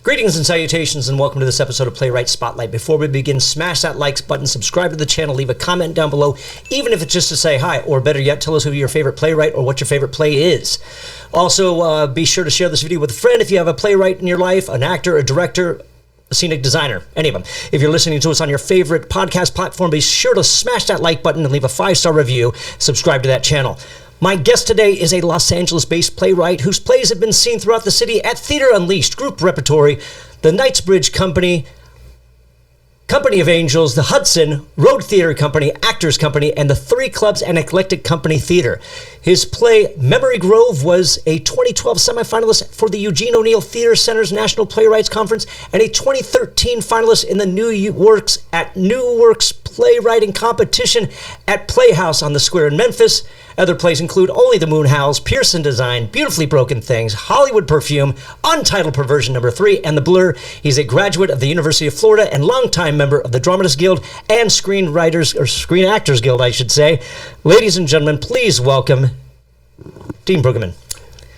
Greetings and salutations, and welcome to this episode of Playwright Spotlight. Before we begin, smash that likes button, subscribe to the channel, leave a comment down below, even if it's just to say hi, or better yet, tell us who your favorite playwright or what your favorite play is. Also, be sure to share this video with a friend if you have a playwright in your life, an actor, a director, a scenic designer, any of them. If you're listening to us on your favorite podcast platform, be sure to smash that like button and leave a 5-star review. Subscribe to that channel. My guest today is a Los Angeles-based playwright whose plays have been seen throughout the city at Theater Unleashed, Group Repertory, the Knightsbridge Company, Company of Angels, the Hudson, Road Theater Company, Actors Company, and the Three Clubs and Eclectic Company Theater. His play, Memory Grove, was a 2012 semifinalist for the Eugene O'Neill Theater Center's National Playwrights Conference and a 2013 finalist in the New Works Playwriting Competition at Playhouse on the Square in Memphis. Other plays include Only the Moon Howls, Pearson Design, Beautifully Broken Things, Hollywood Perfume, Untitled Perversion No. 3, and The Blur. He's a graduate of the University of Florida and longtime member of the Dramatists Guild and Screen Actors Guild, I should say. Ladies and gentlemen, please welcome Dean Bruggeman.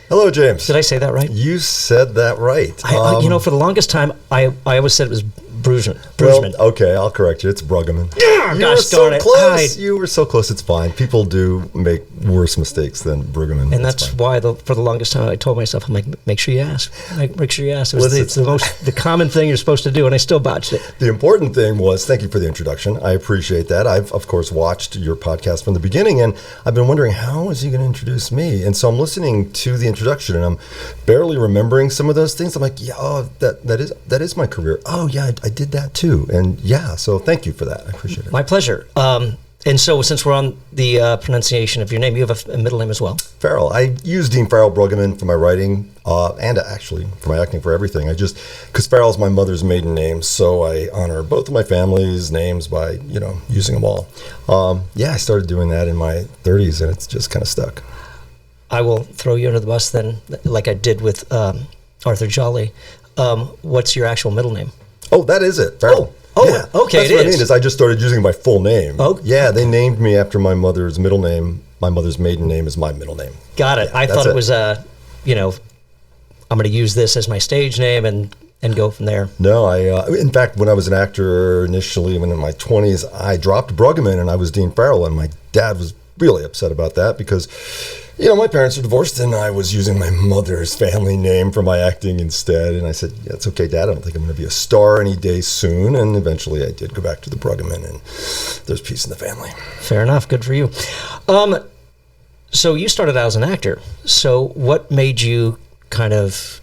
Hello, James. Did I say that right? You said that right. For the longest time, I always said it was Bruggeman. Well, okay, I'll correct you. It's Bruggeman. You were so close. You were so close. It's fine. People do make worse mistakes than Bruggeman. And that's why, for the longest time, I told myself, I'm like, make sure you ask. Make sure you ask. It's the common thing you're supposed to do, and I still botched it. The important thing was, thank you for the introduction. I appreciate that. I've, of course, watched your podcast from the beginning, and I've been wondering, how is he going to introduce me? And so I'm listening to the introduction, and I'm barely remembering some of those things. I'm like, yeah, that is my career. Oh, yeah, I did that too. And yeah, so thank you for that. I appreciate it. My pleasure. And so since we're on the pronunciation of your name, you have a middle name as well? Farrell. I use Dean Farell Bruggeman for my writing and actually for my acting, for everything. Because Farrell is my mother's maiden name, so I honor both of my family's names by, using them all. I started doing that in my 30s, and it's just kind of stuck. I will throw you under the bus then, like I did with Arthur Jolly. What's your actual middle name? Oh, that is it, Farrell. Yeah. Okay, That's what I mean is I just started using my full name. Oh. Yeah, they named me after my mother's middle name. My mother's maiden name is my middle name. Got it. I thought it was, I'm going to use this as my stage name and go from there. No, in fact, when I was an actor initially, when in my 20s, I dropped Bruggeman and I was Dean Farrell, and my dad was really upset about that because, my parents are divorced and I was using my mother's family name for my acting instead. And I said, yeah, it's okay, Dad. I don't think I'm going to be a star any day soon. And eventually I did go back to the Bruggeman, and there's peace in the family. Fair enough. Good for you. So you started out as an actor. So what made you kind of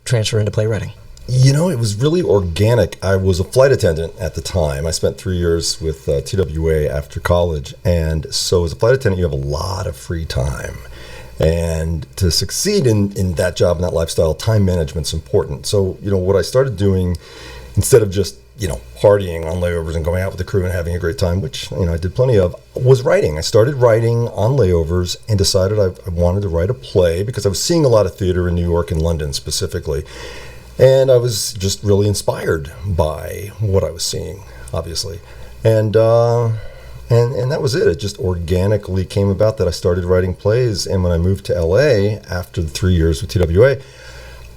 transfer into playwriting? It was really organic. I was a flight attendant at the time. I spent 3 years with TWA after college. And so as a flight attendant, you have a lot of free time. And to succeed in that job and that lifestyle, time management's important. So, what I started doing, instead of just, partying on layovers and going out with the crew and having a great time, which, I did plenty of, was writing. I started writing on layovers and decided I wanted to write a play because I was seeing a lot of theater in New York and London specifically. And I was just really inspired by what I was seeing, obviously. And that was it. It just organically came about that I started writing plays. And when I moved to LA after the 3 years with TWA,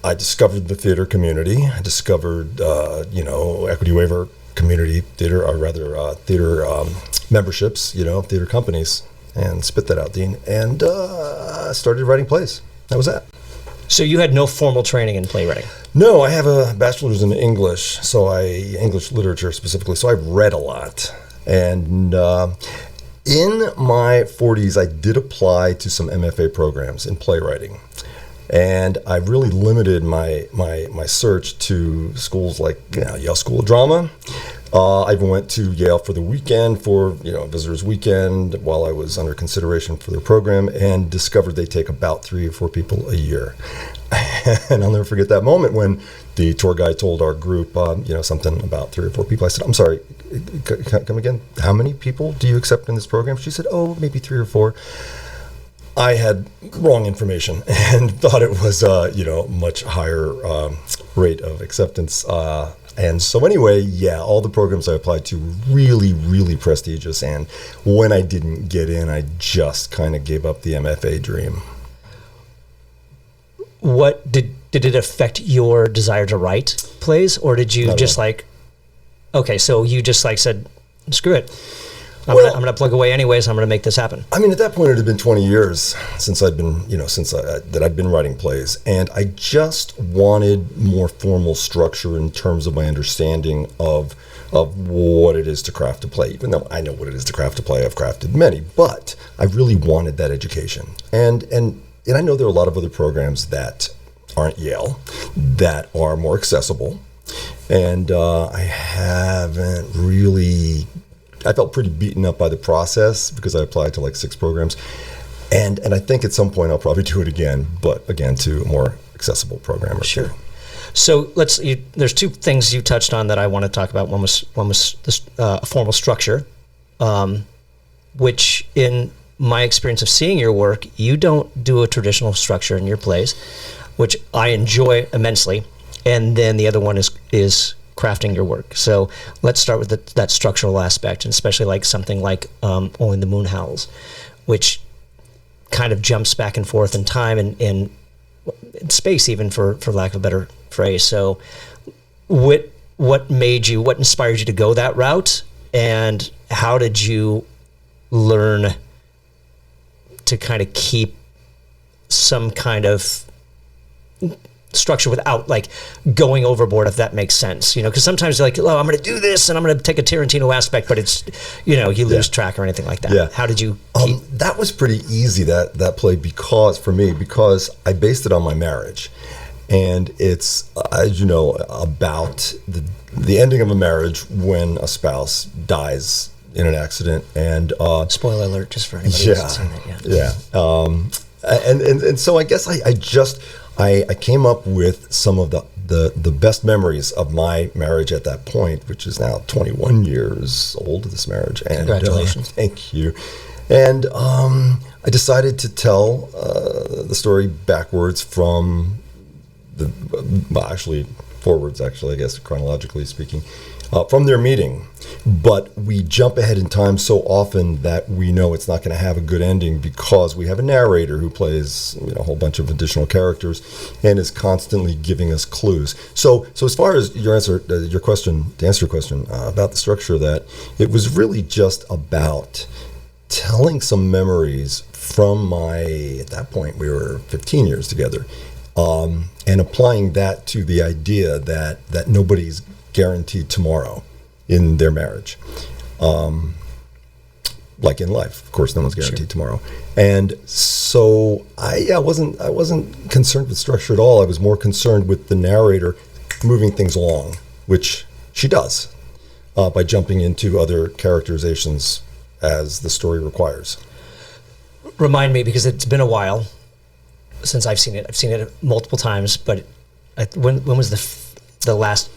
I discovered the theater community. I discovered, equity waiver community theater, or rather theater memberships, theater companies, and spit that out, Dean. And I started writing plays. That was that. So you had no formal training in playwriting? No, I have a bachelor's in English, English literature specifically, so I've read a lot. And in my 40s, I did apply to some MFA programs in playwriting. And I really limited my search to schools like Yale School of Drama. I even went to Yale for the weekend, for Visitors Weekend, while I was under consideration for their program, and discovered they take about 3 or 4 people a year. And I'll never forget that moment when the tour guide told our group, something about 3 or 4 people. I said, I'm sorry, come again? How many people do you accept in this program? She said, maybe 3 or 4. I had wrong information and thought it was, much higher rate of acceptance. And so anyway, all the programs I applied to were really, really prestigious. And when I didn't get in, I just kind of gave up the MFA dream. What did did it affect your desire to write plays, or did you just like, okay, so you just like said, screw it. I'm gonna plug away anyways. I'm gonna make this happen. I mean, at that point, it had been 20 years since I'd been, that I'd been writing plays, and I just wanted more formal structure in terms of my understanding of what it is to craft a play. Even though I know what it is to craft a play, I've crafted many, but I really wanted that education. And I know there are a lot of other programs that aren't Yale that are more accessible, and I haven't really. I felt pretty beaten up by the process because I applied to like 6 programs. And I think at some point I'll probably do it again, but again, to a more accessible program or Sure. two. So there's 2 things you touched on that I want to talk about. One was this formal structure, which in my experience of seeing your work, you don't do a traditional structure in your plays, which I enjoy immensely. And then the other one is crafting your work. So let's start with that structural aspect, and especially like something like Only the Moon Howls, which kind of jumps back and forth in time and in space, even for lack of a better phrase. So what inspired you to go that route, and how did you learn to kind of keep some kind of structure without like going overboard, if that makes sense, because sometimes you're like, oh, I'm going to do this and I'm going to take a Tarantino aspect, but it's, you lose track or anything like that. Yeah. How did you that was pretty easy, that play, because I based it on my marriage, and it's, as you know, about the ending of a marriage when a spouse dies in an accident. And spoiler alert, just for anybody who hasn't seen that yet. Yeah. And so I guess I came up with some of the best memories of my marriage at that point, which is now 21 years old, this marriage. And, congratulations. Thank you. And I decided to tell the story backwards from forwards, I guess, chronologically speaking, from their meeting. But we jump ahead in time so often that we know it's not going to have a good ending, because we have a narrator who plays a whole bunch of additional characters and is constantly giving us clues. So as far as to answer your question about the structure of that, it was really just about telling some memories from at that point we were 15 years together, and applying that to the idea that nobody's guaranteed tomorrow in their marriage. Like in life, of course, no one's guaranteed tomorrow. And so I wasn't concerned with structure at all. I was more concerned with the narrator moving things along, which she does by jumping into other characterizations as the story requires. Remind me, because it's been a while since I've seen it. I've seen it multiple times, but when was the last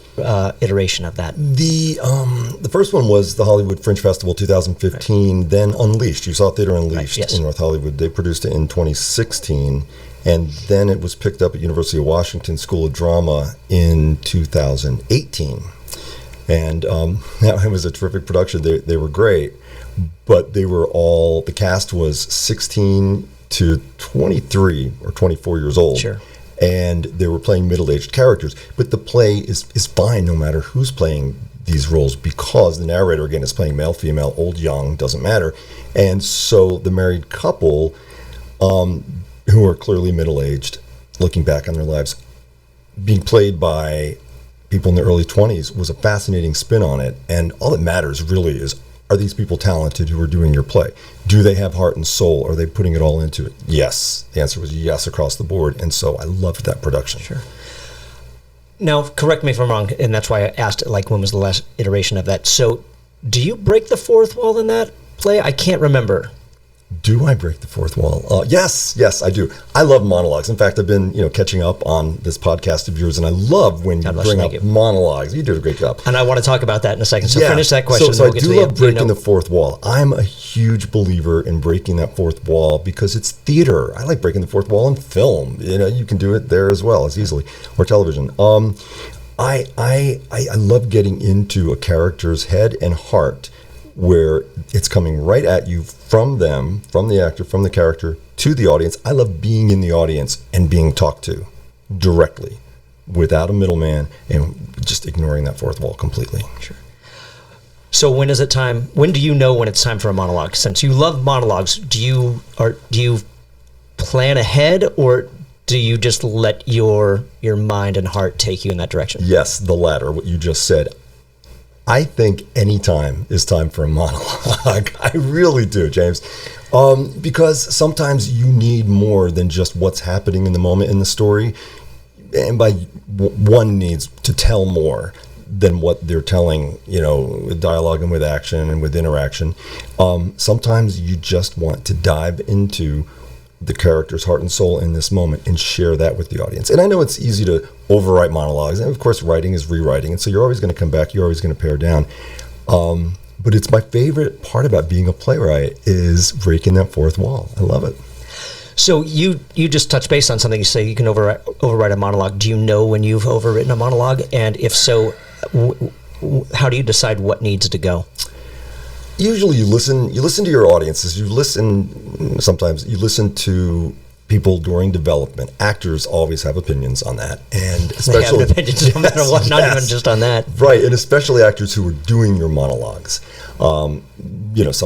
iteration of that? The first one was the Hollywood Fringe Festival 2015, right. Then Unleashed. You saw Theater Unleashed, right, yes. In North Hollywood. They produced it in 2016, and then it was picked up at University of Washington School of Drama in 2018. And it was a terrific production. They were great, but the cast was 16 to 23 or 24 years old. Sure. And they were playing middle-aged characters. But the play is fine no matter who's playing these roles, because the narrator, again, is playing male, female, old, young, doesn't matter. And so the married couple, who are clearly middle-aged, looking back on their lives, being played by people in their early 20s, was a fascinating spin on it. And all that matters really is, are these people talented who are doing your play? Do they have heart and soul? Are they putting it all into it? Yes. The answer was yes across the board. And so I loved that production. Sure. Now, correct me if I'm wrong, and that's why I asked, when was the last iteration of that? So do you break the fourth wall in that play? I can't remember. Do I break the fourth wall? Yes, I do. I love monologues. In fact, I've been catching up on this podcast of yours, and I love when you bring up monologues. You did a great job. And I want to talk about that in a second. So finish that question. So I do love breaking the fourth wall. I'm a huge believer in breaking that fourth wall because it's theater. I like breaking the fourth wall in film. You can do it there as well as easily, or television. I love getting into a character's head and heart, where it's coming right at you from them, from the actor, from the character, to the audience. I love being in the audience and being talked to directly, without a middleman, and just ignoring that fourth wall completely. Sure. So when do you know when it's time for a monologue? Since you love monologues, do you plan ahead, or do you just let your mind and heart take you in that direction? Yes, the latter, what you just said. I think any time is time for a monologue. I really do, James. Because sometimes you need more than just what's happening in the moment in the story. And one needs to tell more than what they're telling, with dialogue and with action and with interaction. Sometimes you just want to dive into the character's heart and soul in this moment and share that with the audience. And I know it's easy to overwrite monologues, and of course writing is rewriting, and so you're always going to come back, you're always going to pare down. But it's my favorite part about being a playwright is breaking that fourth wall. I love it. So you just touched base on something. You say you can overwrite a monologue. Do you know when you've overwritten a monologue? And if so, how do you decide what needs to go? Usually you listen to your audiences. Sometimes you listen to people during development. Actors always have opinions on that. And especially, they have opinions no matter what, not even just on that. Right, and especially actors who are doing your monologues. Some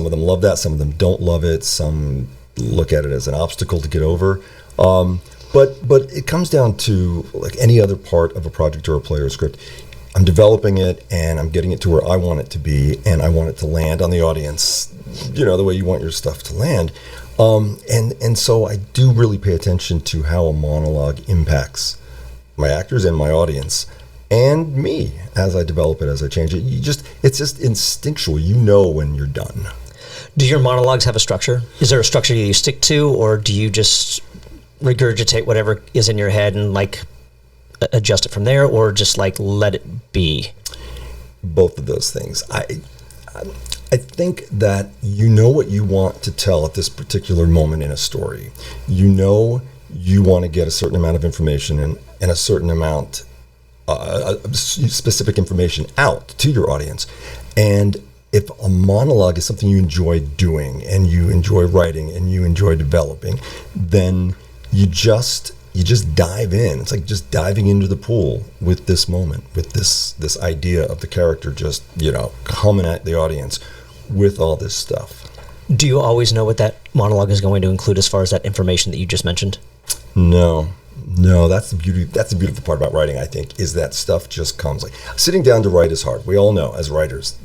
of them love that, some of them don't love it, some look at it as an obstacle to get over. But it comes down to, like any other part of a project or a play or a script, I'm developing it and I'm getting it to where I want it to be, and I want it to land on the audience, the way you want your stuff to land. And so I do really pay attention to how a monologue impacts my actors and my audience and me as I develop it, as I change it. It's just instinctual. You know when you're done. Do your monologues have a structure? Is there a structure you stick to, or do you just regurgitate whatever is in your head and adjust it from there, or just let it be? Both of those things. I think that you know what you want to tell at this particular moment in a story. You want to get a certain amount of information and a certain amount, specific information out to your audience. And if a monologue is something you enjoy doing and you enjoy writing and you enjoy developing, then you just dive in. It's like just diving into the pool with this moment, with this idea of the character just, coming at the audience with all this stuff. Do you always know what that monologue is going to include as far as that information that you just mentioned? No, that's the beauty. That's the beautiful part about writing, I think, is that stuff just comes. Like, sitting down to write is hard. We all know as writers,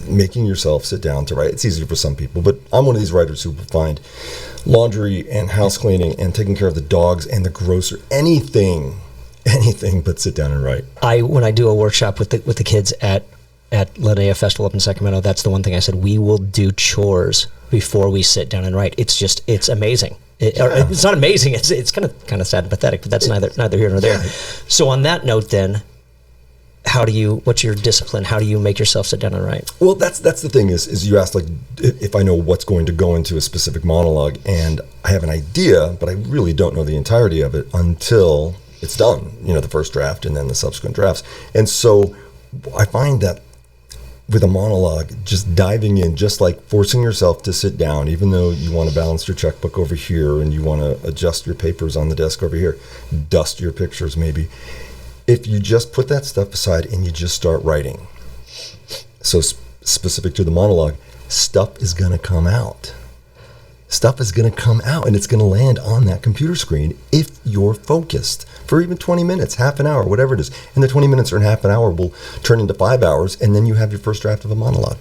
making yourself sit down to write, it's easier for some people, but I'm one of these writers who will find laundry and house cleaning and taking care of the dogs and the grocer, anything but sit down and write. When I do a workshop with the kids at Linnea Festival up in Sacramento, that's the one thing I said, we will do chores before we sit down and write. It's amazing. It's not amazing. It's kind of sad and pathetic, but that's neither here nor there. Yeah. So on that note, then, what's your discipline? How do you make yourself sit down and write? Well, that's the thing is you asked if I know what's going to go into a specific monologue, and I have an idea, but I really don't know the entirety of it until it's done. The first draft and then the subsequent drafts. And so I find that with a monologue, just diving in, just like forcing yourself to sit down, even though you want to balance your checkbook over here and you want to adjust your papers on the desk over here, dust your pictures maybe. If you just put that stuff aside and you just start writing, so specific to the monologue, stuff is going to come out. Stuff is going to come out and it's going to land on that computer screen if you're focused for even 20 minutes, half an hour, whatever it is. And the 20 minutes or half an hour will turn into 5 hours, and then you have your first draft of a monologue.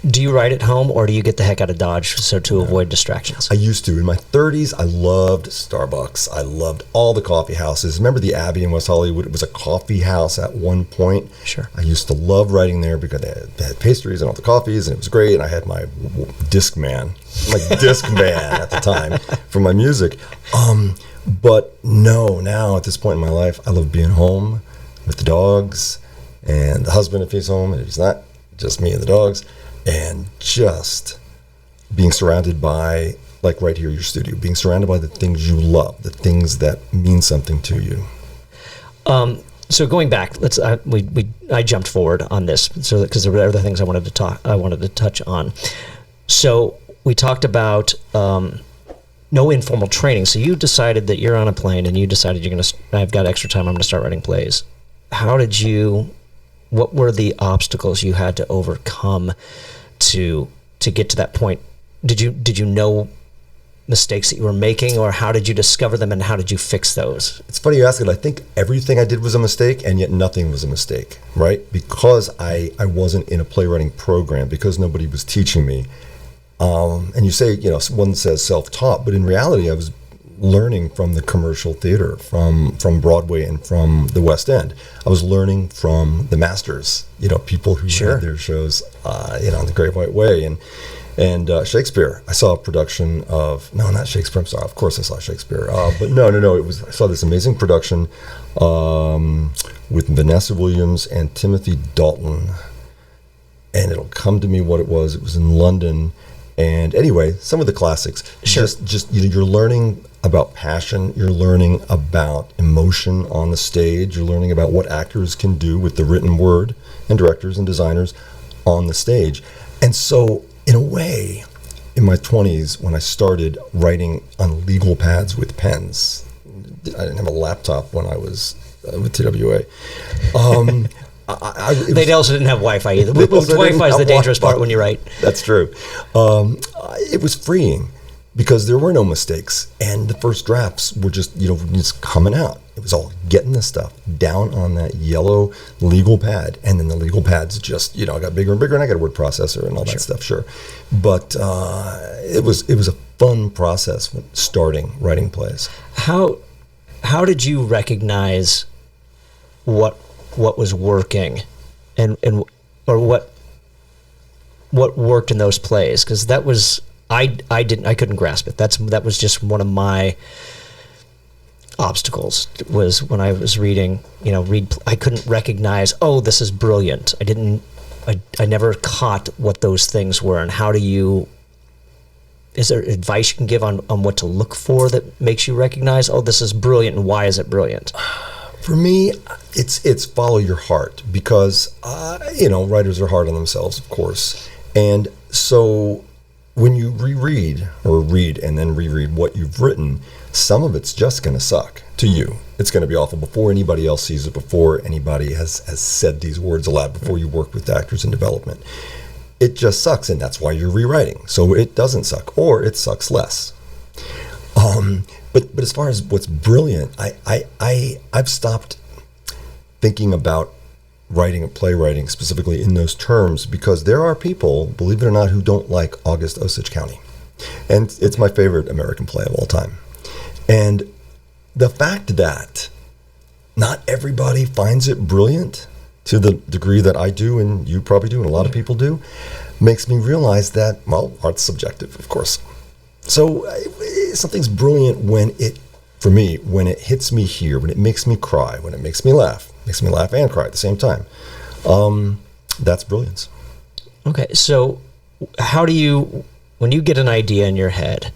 Do you write at home, or do you get the heck out of Dodge to avoid distractions? I used to. In my 30s, I loved Starbucks. I loved all the coffee houses. Remember the Abbey in West Hollywood? It was a coffee house at one point. Sure. I used to love writing there because they had pastries and all the coffees, and it was great. And I had my Discman at the time for my music. But no, now at this point in my life, I love being home with the dogs and the husband if he's home, and if he's not, just me and the dogs. And just being surrounded by, like right here, your studio, being surrounded by the things you love, the things that mean something to you. So going back, I jumped forward on this, so because there were other things I wanted to touch on. So we talked about no informal training. So you decided that you're on a plane and you decided I've got extra time, I'm going to start writing plays. What were the obstacles you had to overcome to get to that point? Did you know mistakes that you were making, or how did you discover them and how did you fix those? It's funny you ask it. I think everything I did was a mistake, and yet nothing was a mistake, right? Because I wasn't in a playwriting program, because nobody was teaching me. And you say, one says self-taught, but in reality, I was learning from the commercial theater, from Broadway and from the West End. I was learning from the masters, people who had their shows, on the Great White Way. And Shakespeare. I saw a production of, no, not Shakespeare, I'm sorry, of course I saw Shakespeare. But no, I saw this amazing production with Vanessa Williams and Timothy Dalton. And it'll come to me what it was. It was in London. And anyway, some of the classics. Sure. Just you're learning about passion. You're learning about emotion on the stage. You're learning about what actors can do with the written word, and directors and designers on the stage. And so, in a way, in my 20s, when I started writing on legal pads with pens, I didn't have a laptop when I was with TWA. They also didn't have Wi-Fi either. Wi-Fi is the dangerous part when you write. That's true. It was freeing because there were no mistakes, and the first drafts were just coming out. It was all getting the stuff down on that yellow legal pad, and then the legal pads just got bigger and bigger, and I got a word processor and all that stuff. Sure, but it was a fun process when starting writing plays. How did you recognize what was working, or what worked in those plays? Because that was I couldn't grasp it. That was just one of my obstacles, was when I was reading, I couldn't recognize, oh, this is brilliant. I never caught what those things were. And is there advice you can give on what to look for that makes you recognize, oh, this is brilliant, and why is it brilliant? For me, it's follow your heart, because writers are hard on themselves, of course, and so when you read and then reread what you've written, some of it's just going to suck to you. It's going to be awful before anybody else sees it, before anybody has said these words aloud, before you work with actors in development. It just sucks, and that's why you're rewriting. So it doesn't suck, or it sucks less. But as far as what's brilliant, I've stopped thinking about writing and playwriting specifically in those terms, because there are people, believe it or not, who don't like August Osage County. And it's my favorite American play of all time. And the fact that not everybody finds it brilliant to the degree that I do, and you probably do, and a lot of people do, makes me realize that, well, art's subjective, of course. So something's brilliant when it hits me here, when it makes me cry, when it makes me laugh and cry at the same time. That's brilliance. Okay, so how do you, when you get an idea in your head,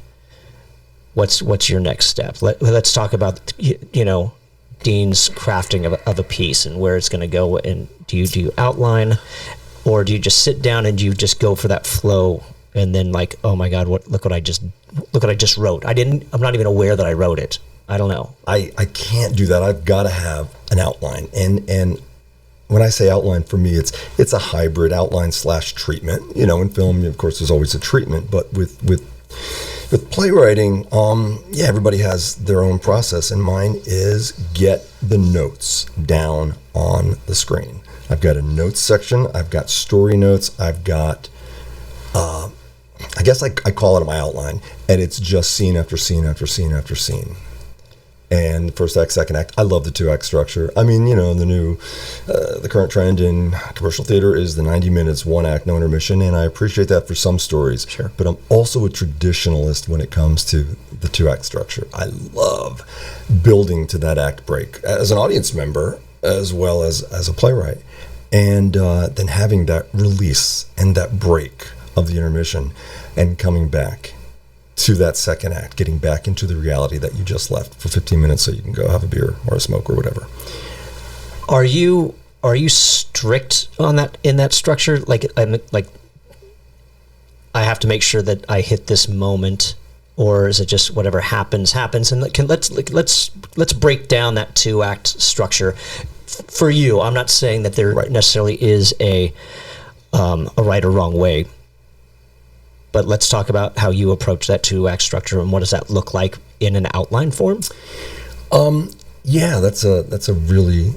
what's your next step? Let's talk about, Dean's crafting of a piece and where it's going to go. And do you outline, or do you just sit down and you just go for that flow? And then, like, oh my God, look what I just wrote. I'm not even aware that I wrote it. I don't know. I can't do that. I've got to have an outline. And when I say outline, for me, it's a hybrid outline / treatment. In film, of course, there's always a treatment, but with playwriting, everybody has their own process, and mine is get the notes down on the screen. I've got a notes section. I've got story notes. I've got I guess I call it my outline, and it's just scene after scene after scene after scene. And the first act, second act, I love the 2-act structure. I mean, the current trend in commercial theater is the 90 minutes, 1 act, no intermission, and I appreciate that for some stories. Sure. But I'm also a traditionalist when it comes to the 2-act structure. I love building to that act break as an audience member as well as a playwright. And then having that release and that break of the intermission and coming back to that second act, getting back into the reality that you just left for 15 minutes so you can go have a beer or a smoke or whatever. Are you strict on that, in that structure? I have to make sure that I hit this moment or is it just whatever happens? And let's break down that 2-act structure for you. I'm not saying that there necessarily is a right or wrong way, but let's talk about how you approach that 2-act structure and what does that look like in an outline form? Yeah, that's a really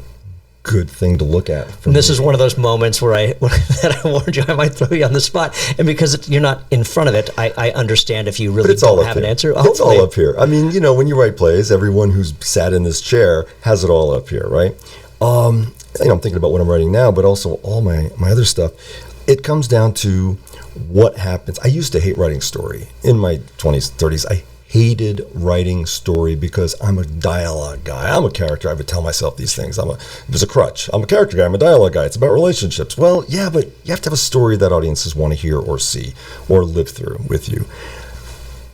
good thing to look at. And this is one of those moments where I warned you I might throw you on the spot, and because you're not in front of it, I understand if you really don't have an answer. It's all up here. I mean, when you write plays, everyone who's sat in this chair has it all up here, right? I'm thinking about what I'm writing now, but also all my other stuff. It comes down to what happens. I used to hate writing story. In my 20s, 30s, I hated writing story because I'm a dialogue guy. I'm a character. I would tell myself these things. It was a crutch. I'm a character guy. I'm a dialogue guy. It's about relationships. Well, yeah, but you have to have a story that audiences want to hear or see or live through with you,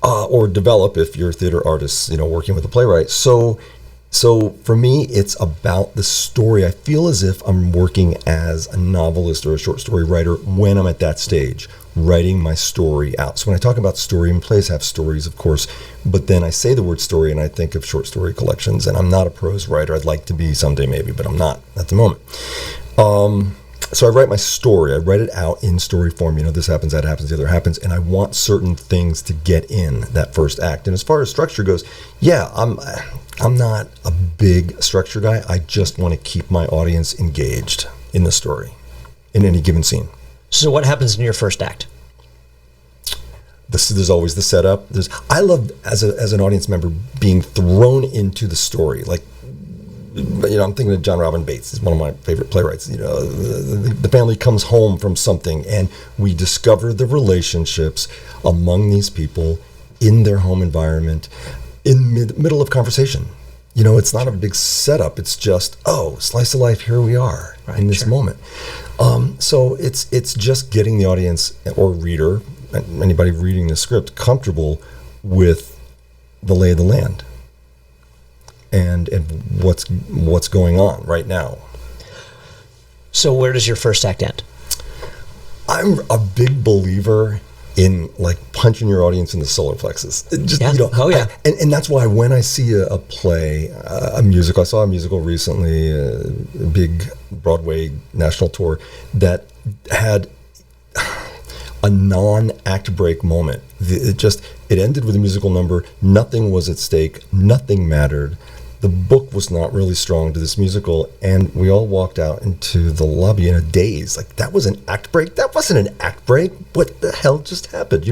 or develop if you're theater artists, working with a playwright. So for me, it's about the story. I feel as if I'm working as a novelist or a short story writer when I'm at that stage, writing my story out. So when I talk about story, and plays have stories, of course, but then I say the word story and I think of short story collections, and I'm not a prose writer. I'd like to be someday maybe, but I'm not at the moment. So I write my story. I write it out in story form. This happens, that happens, the other happens, and I want certain things to get in that first act. And as far as structure goes, yeah, I'm not a big structure guy. I just want to keep my audience engaged in the story in any given scene. So what happens in your first act? There's always the setup. I love, as an audience member, being thrown into the story. Like, I'm thinking of John Robin Bates. He's one of my favorite playwrights. The family comes home from something, and we discover the relationships among these people in their home environment in middle of conversation. It's not a big setup. It's just, slice of life, here we are in this moment. So it's just getting the audience or reader, anybody reading the script, comfortable with the lay of the land and what's going on right now. So where does your first act end? I'm a big believer in punching your audience in the solar plexus. And that's why when I see a play, a musical, I saw a musical recently, a big Broadway national tour that had a non-act break moment. It ended with a musical number. Nothing was at stake. Nothing mattered. The book was not really strong to this musical, and we all walked out into the lobby in a daze. That was an act break? That wasn't an act break. What the hell just happened?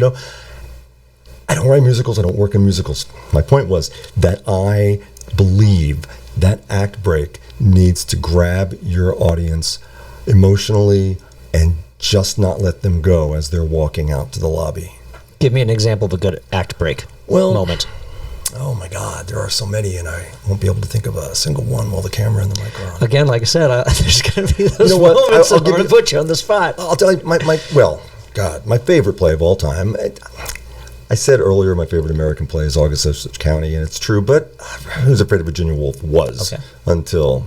I don't write musicals. I don't work in musicals. My point was that I believe that act break needs to grab your audience emotionally and just not let them go as they're walking out to the lobby. Give me an example of a good act break moment. Oh my God, there are so many, and I won't be able to think of a single one while the camera and the mic are on. Again, like I said, there's going to be those moments that are going to put you on the spot. I'll tell you, my favorite play of all time. I said earlier my favorite American play is August Osage County, and it's true, but Who's Afraid of Virginia Woolf was until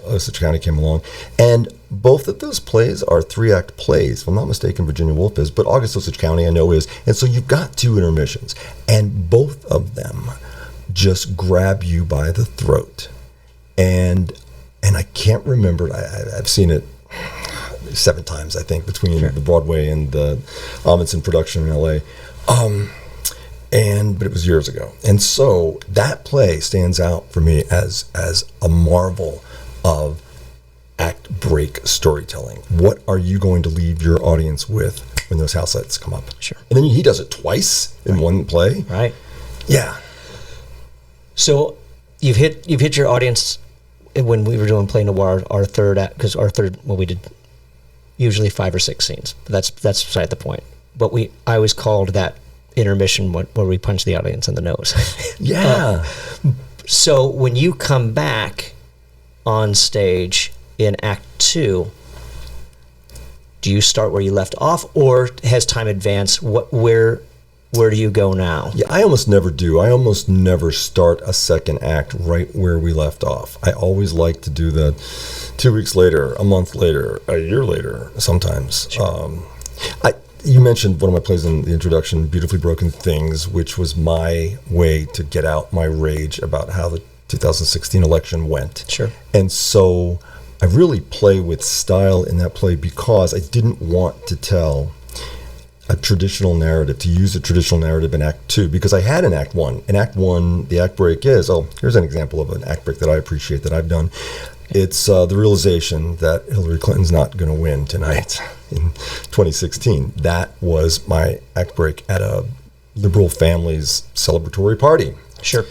Osage County came along. And both of those plays are 3-act plays. If I'm not mistaken, Virginia Woolf is, but August Osage County I know is. And so you've got 2 intermissions, and both of them just grab you by the throat. And I can't remember, I've seen it 7 times, I think, between the Broadway and the Amundsen production in L.A., but it was years ago. And so that play stands out for me as a marvel of act break storytelling. What are you going to leave your audience with when those house lights come up? Sure. And then he does it twice in one play. Right. Yeah. So you've hit your audience when we were doing Play Noir, our third act, because we did usually 5 or 6 scenes. That's beside the point. But I always called that intermission where we punch the audience in the nose. Yeah. So when you come back on stage in Act 2, do you start where you left off, or has time advanced? Where do you go now? Yeah, I almost never do. I almost never start a second act right where we left off. I always like to do the 2 weeks later, a month later, a year later, sometimes. Sure. you mentioned one of my plays in the introduction, Beautifully Broken Things, which was my way to get out my rage about how the 2016 election went. Sure. And so I really play with style in that play because I didn't want to tell a traditional narrative, to use a traditional narrative in Act 2, because I had an Act 1. In Act 1, the act break is, here's an example of an act break that I appreciate that I've done. It's the realization that Hillary Clinton's not going to win tonight in 2016. That was my act break at a liberal family's celebratory party. Sure.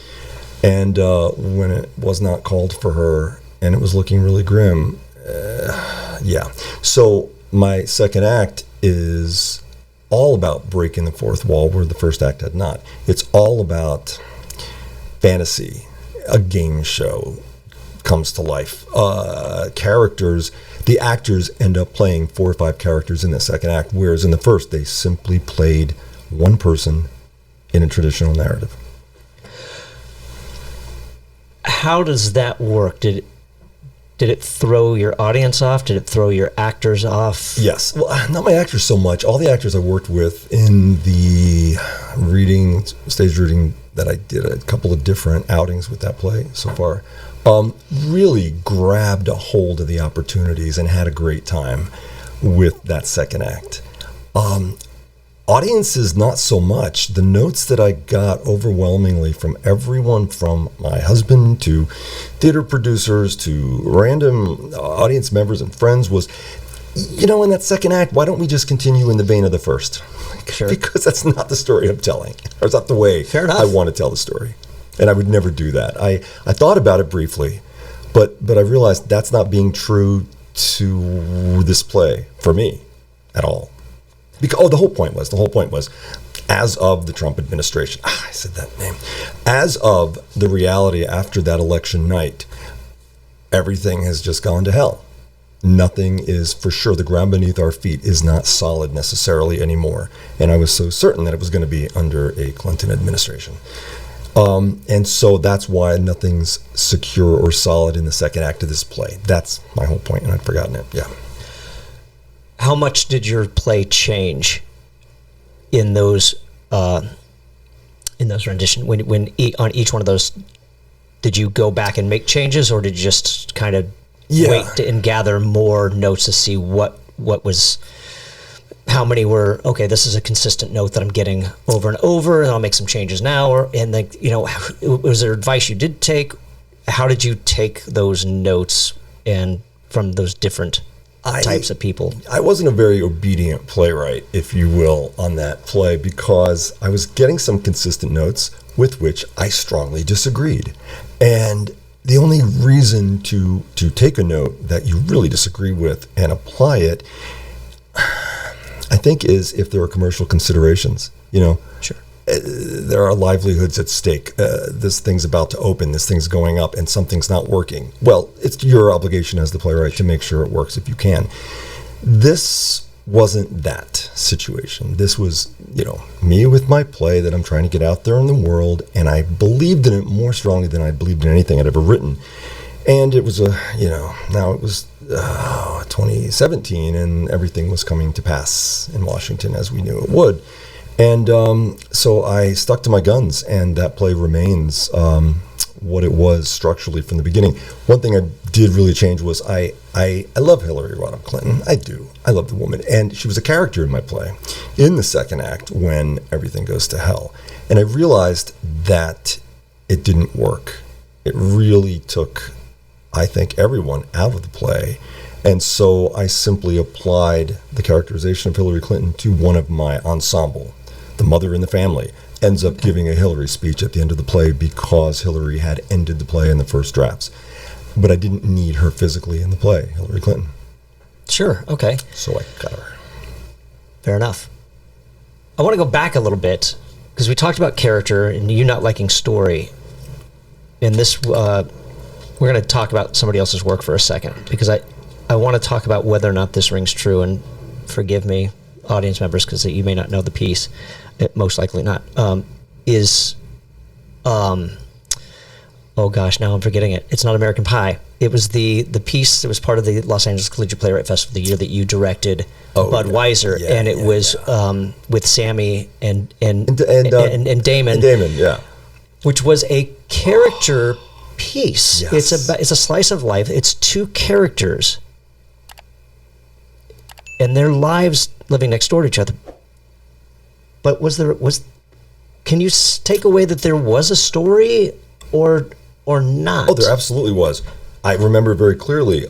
And when it was not called for her and it was looking really grim, yeah. So my second act is all about breaking the fourth wall where the first act had not. It's all about fantasy, a game show comes to life. Characters, the actors end up playing 4 or 5 characters in the second act, whereas in the first they simply played one person in a traditional narrative. How does that work? Did it throw your audience off? Did it throw your actors off? Yes. Well, not my actors so much. All the actors I worked with in the stage reading that I did, a couple of different outings with that play so far, really grabbed a hold of the opportunities and had a great time with that second act. Audiences, not so much. The notes that I got overwhelmingly from everyone, from my husband to theater producers to random audience members and friends, was, in that second act, why don't we just continue in the vein of the first? Sure. Because that's not the story I'm telling. Or it's not the way I want to tell the story. And I would never do that. I thought about it briefly, but I realized that's not being true to this play for me at all. Because, the whole point was, as of the Trump administration, I said that name, as of the reality after that election night, everything has just gone to hell. Nothing is for sure. The ground beneath our feet is not solid necessarily anymore. And I was so certain that it was going to be under a Clinton administration. And so that's why nothing's secure or solid in the second act of this play. That's my whole point, and I'd forgotten it. Yeah. How much did your play change in those renditions? When on each one of those, did you go back and make changes, or did you just kind of wait and gather more notes to see what was, how many were, okay, this is a consistent note that I'm getting over and over, and I'll make some changes now, was there advice you did take? How did you take those notes and from those different types of people? I wasn't a very obedient playwright, if you will, on that play, because I was getting some consistent notes with which I strongly disagreed. And the only reason to take a note that you really disagree with and apply it, I think, is if there are commercial considerations. Sure. There are livelihoods at stake. This thing's about to open, this thing's going up, and something's not working. Well, it's your obligation as the playwright to make sure it works if you can. This wasn't that situation. This was, me with my play that I'm trying to get out there in the world, and I believed in it more strongly than I believed in anything I'd ever written. And it was now it was 2017, and everything was coming to pass in Washington as we knew it would. And so I stuck to my guns, and that play remains what it was structurally from the beginning. One thing I did really change was I love Hillary Rodham Clinton. I do. I love the woman. And she was a character in my play in the second act when everything goes to hell. And I realized that it didn't work. It really took, I think, everyone out of the play. And so I simply applied the characterization of Hillary Clinton to one of my ensemble. The mother in the family ends up giving a Hillary speech at the end of the play because Hillary had ended the play in the first drafts. But I didn't need her physically in the play, Hillary Clinton. Sure, okay. So I got her. Fair enough. I want to go back a little bit, because we talked about character and you not liking story. In this, we're going to talk about somebody else's work for a second, because I want to talk about whether or not this rings true, and forgive me, audience members, because you may not know the piece. Most likely not. Oh gosh, now I'm forgetting it. It's not American Pie. It was the piece that was part of the Los Angeles Collegiate Playwright Festival the year that you directed Budweiser, and it was with Sammy and Damon. And Damon, yeah. Which was a character piece. Yes. It's a slice of life. It's two characters and their lives living next door to each other. But can you take away that there was a story or not? Oh, there absolutely was. I remember very clearly.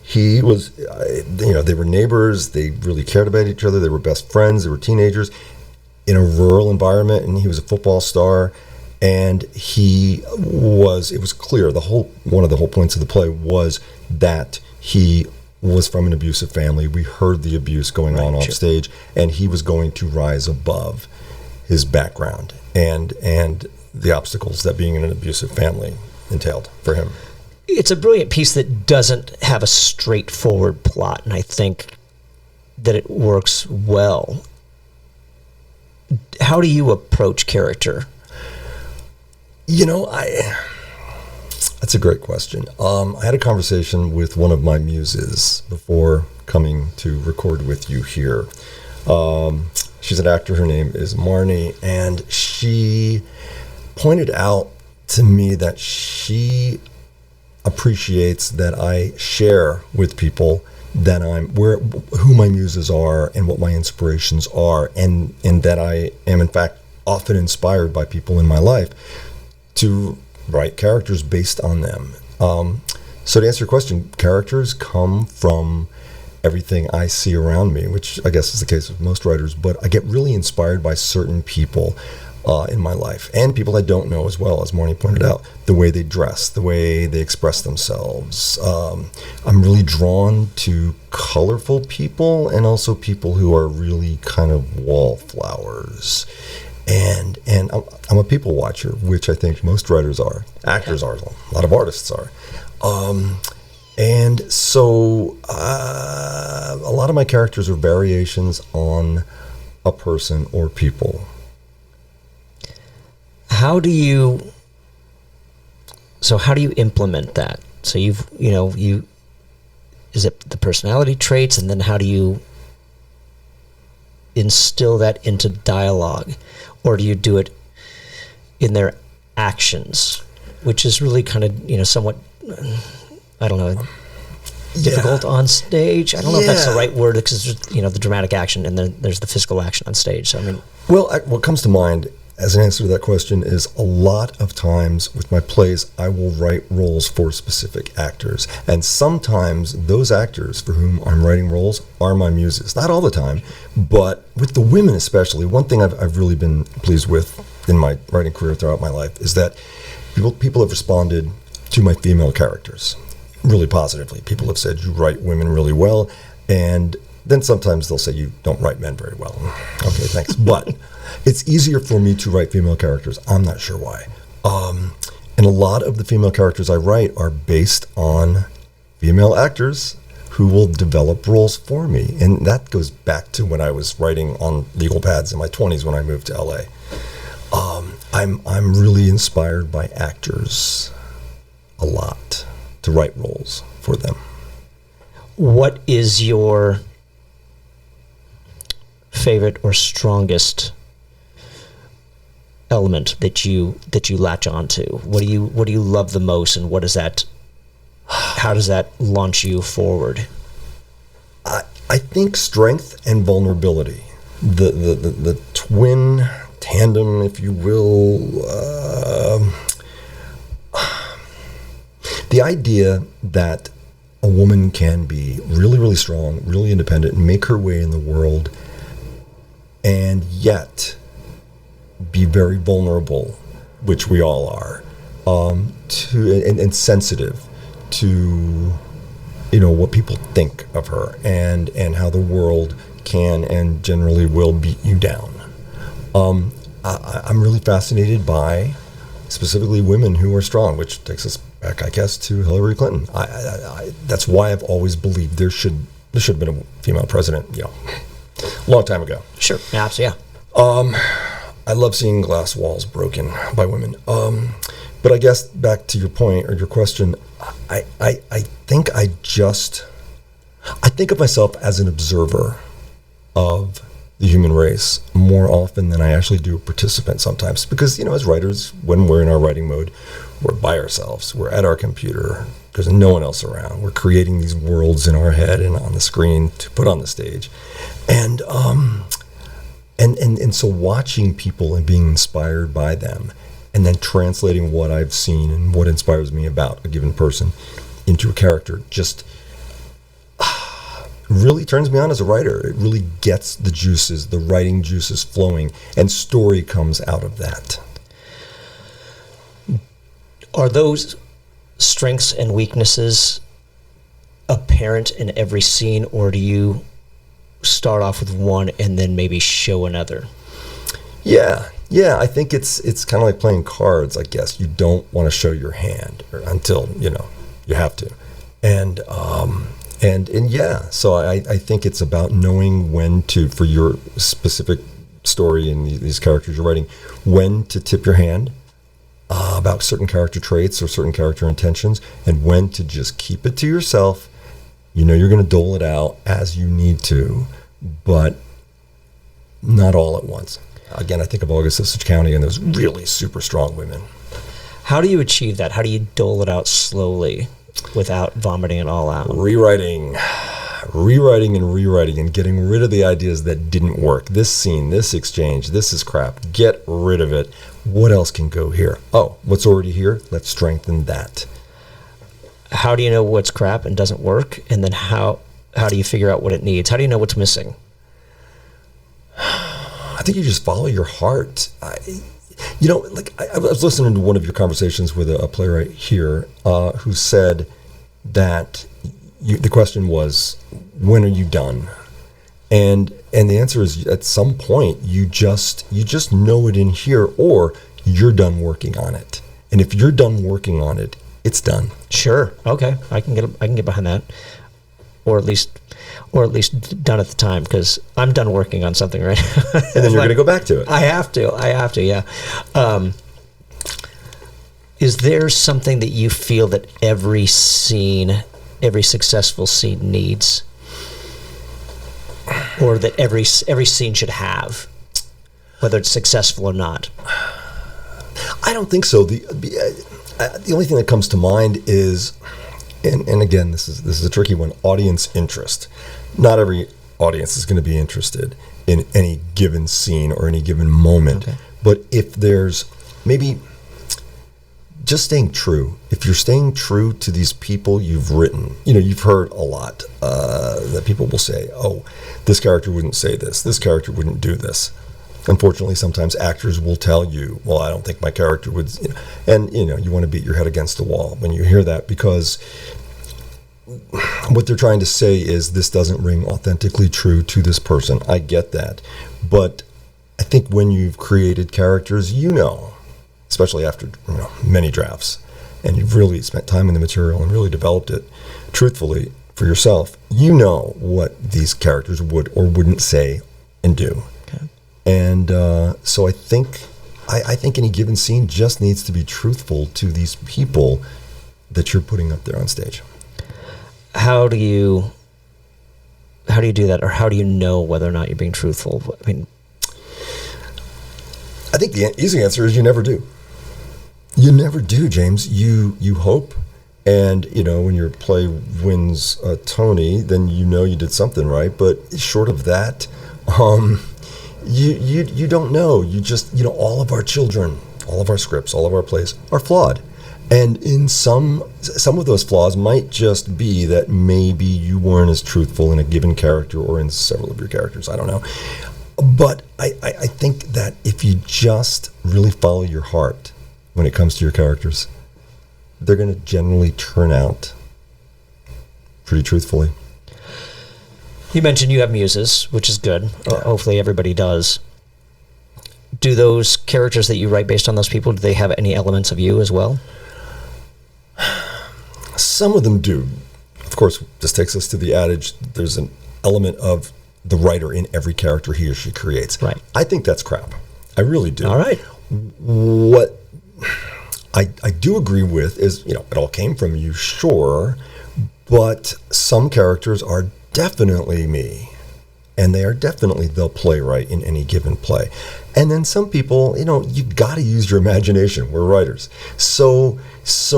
He was, they were neighbors. They really cared about each other. They were best friends. They were teenagers in a rural environment, and he was a football star. And it was clear, one of the whole points of the play was that he was from an abusive family. We heard the abuse going on off stage, and he was going to rise above his background and the obstacles that being in an abusive family entailed for him. It's a brilliant piece that doesn't have a straightforward plot, and I think that it works well. How do you approach character? That's a great question. I had a conversation with one of my muses before coming to record with you here. She's an actor. Her name is Marnie, and she pointed out to me that she appreciates that I share with people that who my muses are and what my inspirations are, and that I am in fact often inspired by people in my life to write characters based on them. So to answer your question, characters come from everything I see around me, which I guess is the case with most writers, but I get really inspired by certain people in my life, and people I don't know as well, as Marnie pointed out, the way they dress, the way they express themselves. I'm really drawn to colorful people, and also people who are really kind of wallflowers. And I'm a people watcher, which I think most writers are, actors are, a lot of artists are. And so a lot of my characters are variations on a person or people. How do you implement that? So is it the personality traits, and then how do you instill that into dialogue? Or do you do it in their actions, which is really kind of, somewhat, I don't know, difficult on stage? I don't know if that's the right word, because there's, the dramatic action, and then there's the physical action on stage. So, what comes to mind as an answer to that question is a lot of times with my plays, I will write roles for specific actors. And sometimes those actors for whom I'm writing roles are my muses. Not all the time, but with the women especially, one thing I've really been pleased with in my writing career throughout my life is that people have responded to my female characters really positively. People have said, you write women really well, and then sometimes they'll say, you don't write men very well. Okay, thanks. But it's easier for me to write female characters. I'm not sure why. And a lot of the female characters I write are based on female actors who will develop roles for me. And that goes back to when I was writing on legal pads in my 20s when I moved to LA. I'm really inspired by actors a lot to write roles for them. What is your favorite or strongest element that you latch onto? What do you love the most, and how does that launch you forward? I think strength and vulnerability, the twin tandem, if you will. The idea that a woman can be really, really strong, really independent, and make her way in the world, and yet be very vulnerable, which we all are, and sensitive to what people think of her, and how the world can and generally will beat you down. I'm really fascinated by specifically women who are strong, which takes us back, I guess, to Hillary Clinton. That's why I've always believed there should have been a female president, a long time ago. Sure, absolutely, yeah. I love seeing glass walls broken by women. But I guess back to your point or your question, I think I think of myself as an observer of the human race more often than I actually do a participant sometimes. Because, as writers, when we're in our writing mode, we're by ourselves. We're at our computer. There's no one else around. We're creating these worlds in our head and on the screen to put on the stage. And so watching people and being inspired by them and then translating what I've seen and what inspires me about a given person into a character just really turns me on as a writer. It really gets the writing juices flowing, and story comes out of that. Are those strengths and weaknesses apparent in every scene, or do you start off with one and then maybe show another? Yeah, I think it's kind of like playing cards, I guess. You don't want to show your hand until, you have to. And yeah, so I think it's about knowing when to, for your specific story and these characters you're writing, when to tip your hand about certain character traits or certain character intentions, and when to just keep it to yourself. You're going to dole it out as you need to, but not all at once. Again, I think of August Osage County and those really super strong women. How do you achieve that? How do you dole it out slowly without vomiting it all out? Rewriting and getting rid of the ideas that didn't work. This scene, this exchange, this is crap. Get rid of it. What else can go here? Oh, what's already here? Let's strengthen that. How do you know what's crap and doesn't work? And then how do you figure out what it needs? How do you know what's missing? I think you just follow your heart. I was listening to one of your conversations with a playwright here who said that the question was, when are you done? And the answer is, at some point you just know it in here, or you're done working on it. And if you're done working on it, it's done. Sure. Okay. I can get behind that, or at least done at the time, because I'm done working on something right now. And then you're going to go back to it. I have to. Yeah. Is there something that you feel that every successful scene needs, or that every scene should have, whether it's successful or not? I don't think so. The only thing that comes to mind is, and again, this is a tricky one, audience interest. Not every audience is going to be interested in any given scene or any given moment. Okay. But if there's maybe just staying true, if you're staying true to these people you've written, you've heard a lot that people will say, oh, this character wouldn't say this character wouldn't do this. Unfortunately, sometimes actors will tell you, well, I don't think my character would, and you want to beat your head against the wall when you hear that, because what they're trying to say is this doesn't ring authentically true to this person. I get that. But I think when you've created characters, especially after many drafts, and you've really spent time in the material and really developed it truthfully for yourself, what these characters would or wouldn't say and do. Okay. And so I think any given scene just needs to be truthful to these people that you're putting up there on stage. How do you do that, or how do you know whether or not you're being truthful? I mean, I think the easy answer is you never do. You never do, James. You hope, and when your play wins a Tony, then you did something right. But short of that, you don't know. You just all of our children, all of our scripts, all of our plays are flawed. And in some of those flaws might just be that maybe you weren't as truthful in a given character or in several of your characters. I don't know. But I think that if you just really follow your heart when it comes to your characters, they're going to generally turn out pretty truthfully. You mentioned you have muses, which is good. Hopefully everybody does. Do those characters that you write based on those people, do they have any elements of you as well? Some of them do. Of course, this takes us to the adage, there's an element of the writer in every character he or she creates. Right. I think that's crap. I really do. All right. I do agree with is, it all came from you, sure, but some characters are definitely me. And they are definitely the playwright in any given play. And then some people, you've got to use your imagination. We're writers. So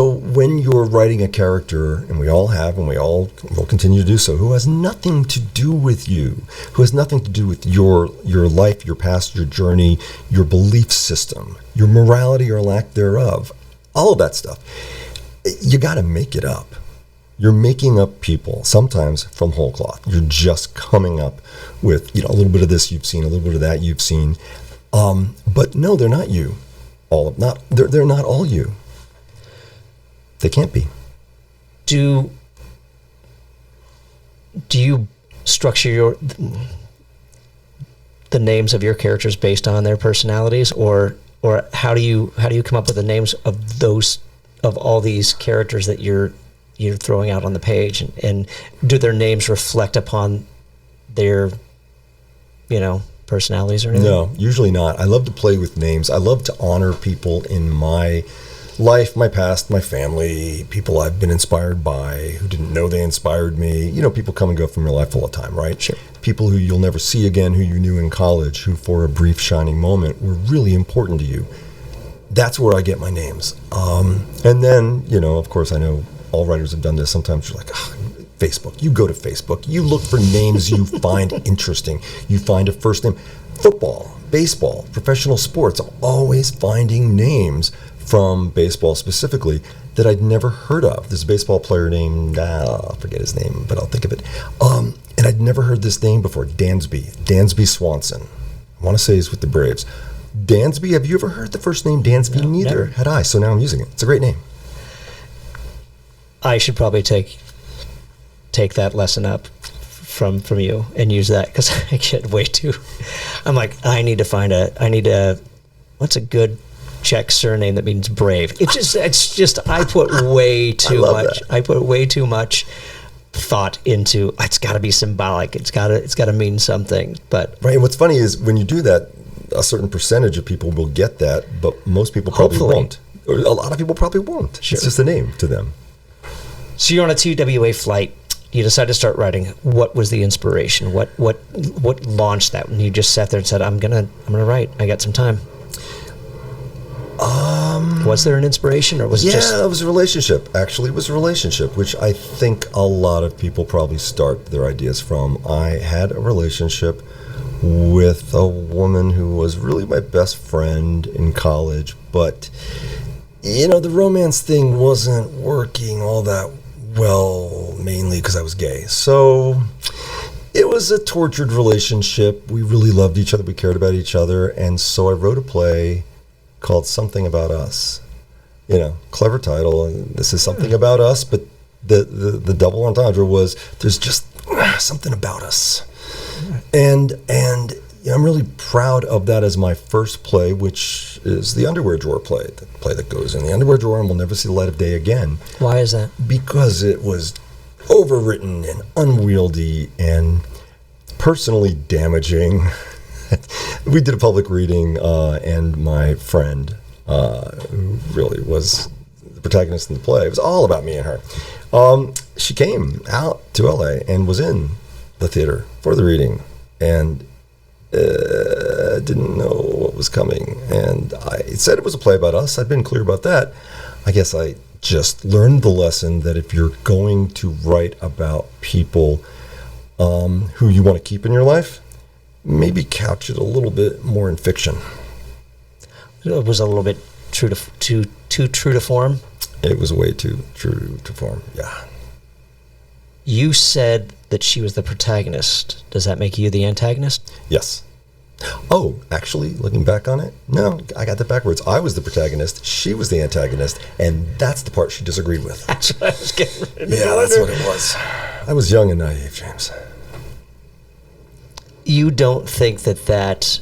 when you're writing a character, and we all have, and we all will continue to do so, who has nothing to do with you, who has nothing to do with your life, your past, your journey, your belief system, your morality or lack thereof, all of that stuff, you got to make it up. You're making up people, sometimes from whole cloth. You're just coming up with, a little bit of this you've seen, a little bit of that you've seen. But no, they're not you. They're not all you. They can't be. Do you structure the names of your characters based on their personalities, or how do you come up with the names of all these characters that you're throwing out on the page, and do their names reflect upon their personalities or anything? No, usually not. I love to play with names. I love to honor people in my life, my past, my family, people I've been inspired by who didn't know they inspired me. People come and go from your life all the time, right? Sure. People who you'll never see again, who you knew in college, who for a brief shining moment were really important to you. That's where I get my names. And then, of course, I know all writers have done this. Sometimes you're like, Facebook. You go to Facebook. You look for names you find interesting. You find a first name. Football, baseball, professional sports. I'm always finding names from baseball specifically that I'd never heard of. There's a baseball player named, I'll forget his name, but I'll think of it. And I'd never heard this name before, Dansby Swanson. I want to say he's with the Braves. Dansby, have you ever heard the first name Dansby? No, neither never. Had I, so now I'm using it. It's a great name. I should probably take that lesson up from you and use that, because I get way too. I'm like, I need what's a good Czech surname that means brave? It's just I put way too much. I put way too much thought into. It's got to be symbolic. It's got to mean something. But right. And what's funny is when you do that, a certain percentage of people will get that, but most people probably won't. Or a lot of people probably won't. Sure. It's just a name to them. So you're on a TWA flight. You decide to start writing. What was the inspiration? What launched that? When you just sat there and said, "I'm gonna write. I got some time." Was there an inspiration, or was it just? Yeah, it was a relationship. Actually, it was a relationship, which I think a lot of people probably start their ideas from. I had a relationship with a woman who was really my best friend in college, but the romance thing wasn't working all that well, mainly because I was gay. So it was a tortured relationship. We really loved each other. We cared about each other. And so I wrote a play called Something About Us. Clever title. And this is something about us, but the double entendre was there's just something about us. And I'm really proud of that as my first play, which is the underwear drawer play, the play that goes in the underwear drawer and will never see the light of day again. Why is that? Because it was overwritten and unwieldy and personally damaging. We did a public reading, and my friend, who really was the protagonist in the play, it was all about me and her. She came out to LA and was in the theater for the reading, and didn't know what was coming. And I said it was a play about us. I'd been clear about that. I guess I just learned the lesson that if you're going to write about people who you want to keep in your life, maybe couch it a little bit more in fiction. It was a little bit too true to form? It was way too true to form, yeah. You said that she was the protagonist. Does that make you the antagonist? Yes. Oh, actually, looking back on it, no, I got that backwards. I was the protagonist, she was the antagonist, and that's the part she disagreed with. That's what I was getting ready to Yeah, that's what it was. I was young and naive, James. You don't think that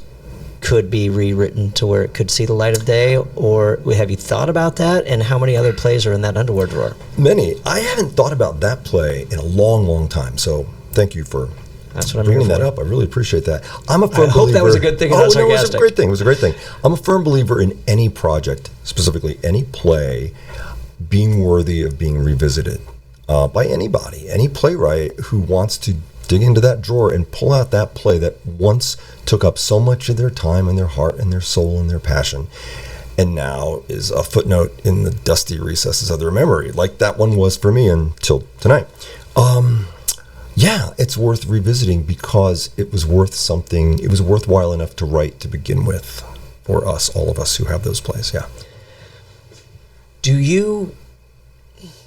could be rewritten to where it could see the light of day, or have you thought about that? And how many other plays are in that underwear drawer? Many. I haven't thought about that play in a long, long time, so thank you for That's what I'm bringing here that for. up. I really appreciate that. I'm a firm I hope believer. that was a good thing and Oh, not no, it was a sarcastic. great thing. It was a great thing. I'm a firm believer in any project, specifically any play, being worthy of being revisited by anybody, any playwright who wants to dig into that drawer and pull out that play that once took up so much of their time and their heart and their soul and their passion, and now is a footnote in the dusty recesses of their memory, like that one was for me until tonight. Yeah, it's worth revisiting because it was worth something. It was worthwhile enough to write to begin with for us, all of us who have those plays. Yeah. Do you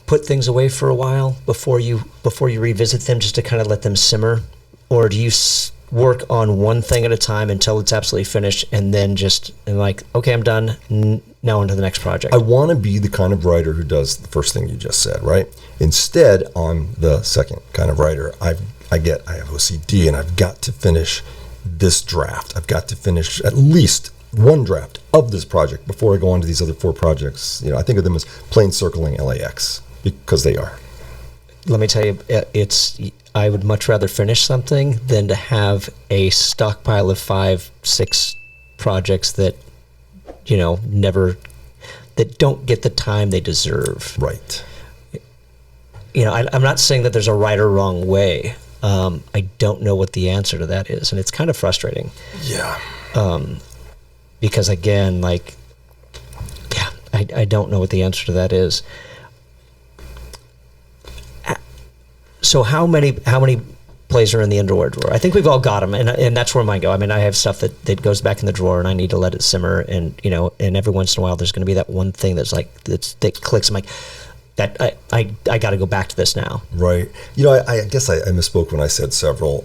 put things away for a while before you revisit them, just to kind of let them simmer, or do you work on one thing at a time until it's absolutely finished, and then okay, I'm done. Now on to the next project? I want to be the kind of writer who does the first thing you just said, right? Instead, I'm the second kind of writer. I have OCD, and I've got to finish this draft. I've got to finish at least one draft of this project before I go on to these other 4 projects. I think of them as plane circling LAX, because they are. Let me tell you, I would much rather finish something than to have a stockpile of 5, 6 projects that that don't get the time they deserve. Right. I'm not saying that there's a right or wrong way. I don't know what the answer to that is, and it's kind of frustrating. Yeah. Because again, I don't know what the answer to that is. So how many plays are in the underwear drawer? I think we've all got them, and that's where mine go. I mean, I have stuff that goes back in the drawer, and I need to let it simmer. And and every once in a while, there's going to be that one thing that clicks. I'm like, that I got to go back to this now. Right. I guess I misspoke when I said several.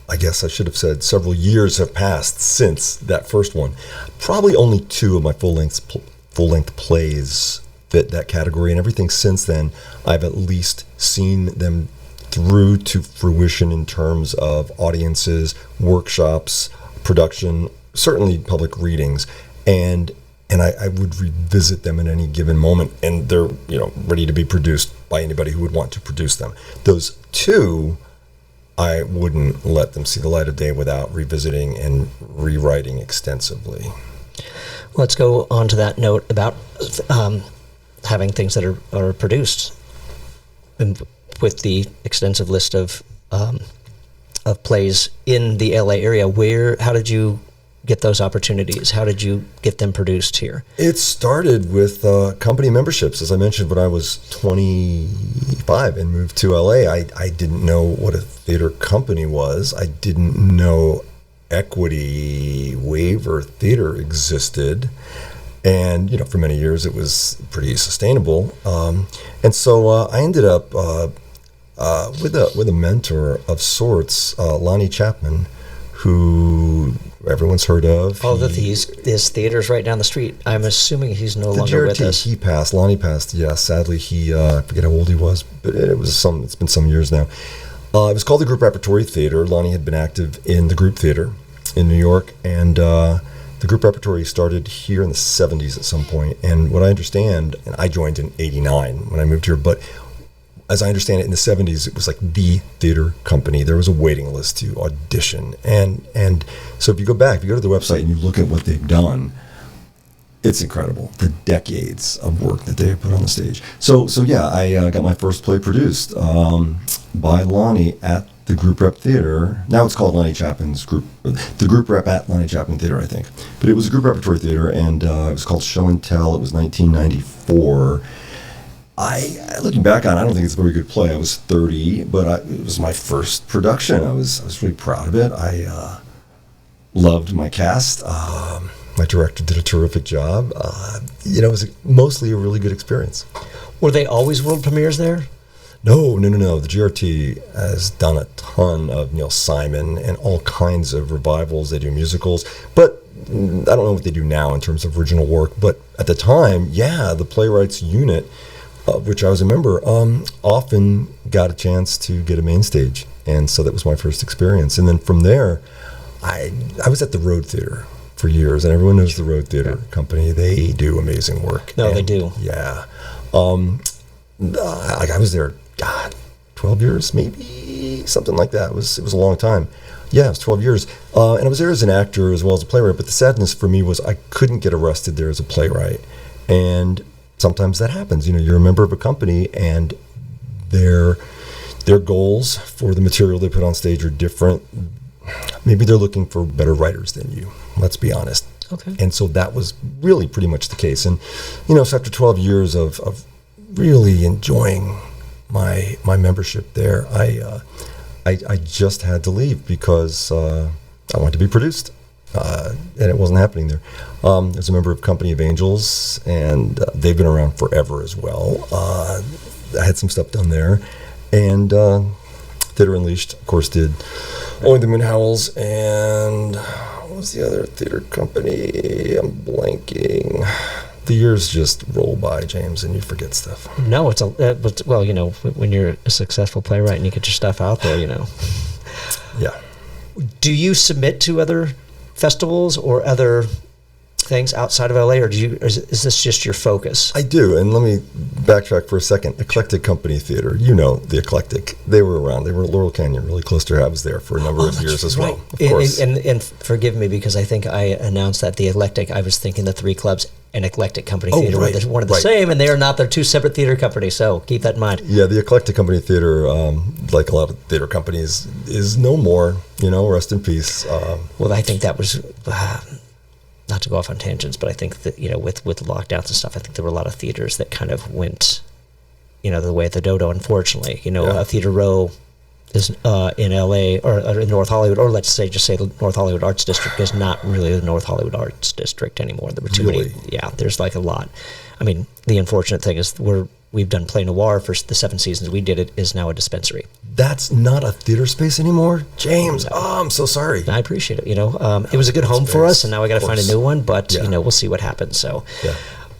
I guess I should have said several years have passed since that first one. Probably only 2 of my full length plays fit that category, and everything since then, I've at least seen them through to fruition in terms of audiences, workshops, production, certainly public readings, and I would revisit them at any given moment, and they're ready to be produced by anybody who would want to produce them. Those 2, I wouldn't let them see the light of day without revisiting and rewriting extensively. Let's go on to that note about having things that are produced, and with the extensive list of plays in the LA area. How did you get those opportunities? How did you get them produced here? It started with company memberships. As I mentioned, when I was 25 and moved to LA, I didn't know what a theater company was. I didn't know equity waiver theater existed. And, for many years it was pretty sustainable. And so I ended up with a mentor of sorts, Lonnie Chapman, who everyone's heard of. Oh, his theater's right down the street. I'm assuming he's no longer with us. He passed. Lonnie passed. Yeah, sadly, I forget how old he was, but it's been some years now. It was called the Group Repertory Theater. Lonnie had been active in the group theater in New York, and the group repertory started here in the 70s at some point. And what I understand, and I joined in 89 when I moved here, but as I understand it, in the 70s, it was like the theater company. There was a waiting list to audition. And so if you go to the website and you look at what they've done, it's incredible, the decades of work that they have put on the stage. So yeah, I got my first play produced by Lonnie at the Group Rep Theater. Now it's called Lonnie Chapman's Group, the Group Rep at Lonnie Chapman Theater, I think. But it was a group repertory theater, and it was called Show and Tell. It was 1994. Looking back on it, I don't think it's a very good play. I was 30, but it was my first production. I was really proud of it. I loved my cast. My director did a terrific job. It was mostly a really good experience. Were they always world premieres there? No. The GRT has done a ton of Neil Simon and all kinds of revivals. They do musicals, but I don't know what they do now in terms of original work. But at the time, yeah, the Playwrights unit, of which I was a member, often got a chance to get a main stage. And so that was my first experience. And then from there, I was at the Road Theater for years, and everyone knows the Road Theater Company. They do amazing work. No, they do. Yeah. I was there, 12 years maybe, maybe something like that. It was a long time. Yeah, it was 12 years. And I was there as an actor as well as a playwright, but the sadness for me was I couldn't get arrested there as a playwright. And sometimes that happens. You're a member of a company, and their goals for the material they put on stage are different. Maybe they're looking for better writers than you, let's be honest. Okay. And so that was really pretty much the case. And, so after 12 years of really enjoying my membership there, I just had to leave because I wanted to be produced, and it wasn't happening there. I was a member of Company of Angels, and they've been around forever as well. I had some stuff done there, and Theater Unleashed, of course, did Only the Moon Howls, and what was the other theater company? I'm blanking. The years just roll by, James, and you forget stuff. No, when you're a successful playwright and you get your stuff out there, Yeah. Do you submit to other festivals or other things outside of LA, or is this just your focus? I do, and let me backtrack for a second. Eclectic Company Theater, the Eclectic. They were around. They were at Laurel Canyon, really close to. I was there for a number of years as well. Of course. And forgive me because I think I announced that the Eclectic. I was thinking the three clubs and Eclectic Company Theater were one of the same, and they are not. They're two separate theater companies. So keep that in mind. Yeah, the Eclectic Company Theater, like a lot of theater companies, is no more. Rest in peace. Well, I think that was. Not to go off on tangents, but I think that, with lockdowns and stuff, I think there were a lot of theaters that kind of went, the way of the dodo, unfortunately. A Theater Row is in LA or in North Hollywood, or let's say the North Hollywood Arts District is not really the North Hollywood Arts District anymore. There were too many. Yeah, there's like a lot. I mean, the unfortunate thing is we've done Play Noir for the 7 seasons we did. It is now a dispensary. That's not a theater space anymore, James. I'm so sorry. I appreciate it. It was a good home for us, and now I got to find a new one. But we'll see what happens. So,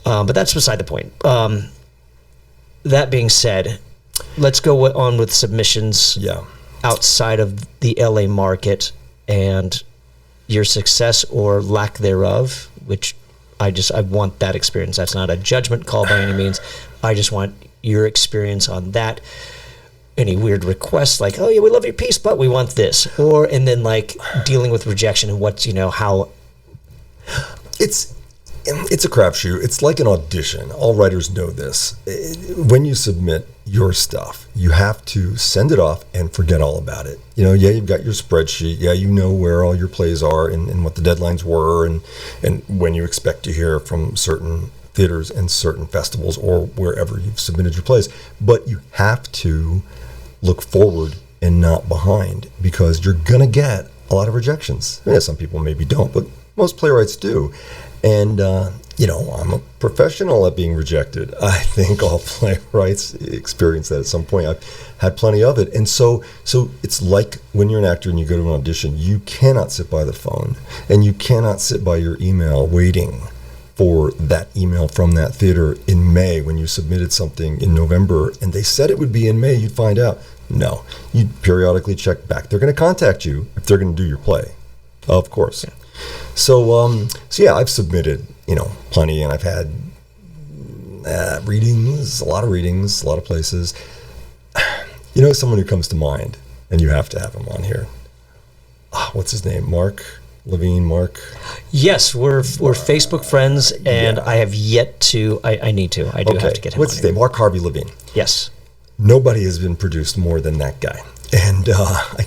but that's beside the point. That being said, let's go on with submissions. Yeah. Outside of the LA market and your success or lack thereof, which I want that experience. That's not a judgment call by any means. I just want your experience on that. Any weird requests like, oh yeah, we love your piece, but we want this, and then like dealing with rejection and what's how. It's a crapshoot. It's like an audition. All writers know this. When you submit your stuff, you have to send it off and forget all about it. You've got your spreadsheet. Yeah, you know where all your plays are and what the deadlines were and when you expect to hear from certain theaters and certain festivals or wherever you've submitted your plays. But you have to look forward and not behind, because you're going to get a lot of rejections. Some people maybe don't, but most playwrights do. And, I'm a professional at being rejected. I think all playwrights experience that at some point. I've had plenty of it. And so it's like when you're an actor and you go to an audition, you cannot sit by the phone and you cannot sit by your email waiting for that email from that theater in May when you submitted something in November and they said it would be in May. You'd find out. No, you periodically check back. They're going to contact you if they're going to do your play, of course. Yeah. So yeah, I've submitted, plenty, and I've had readings, a lot of places. Someone who comes to mind, and you have to have him on here. What's his name? Levine, Mark? Yes, we're Facebook friends, and I have yet to, I need to. I do have to get him What's his name? Mark Harvey Levine. Yes. Nobody has been produced more than that guy. And I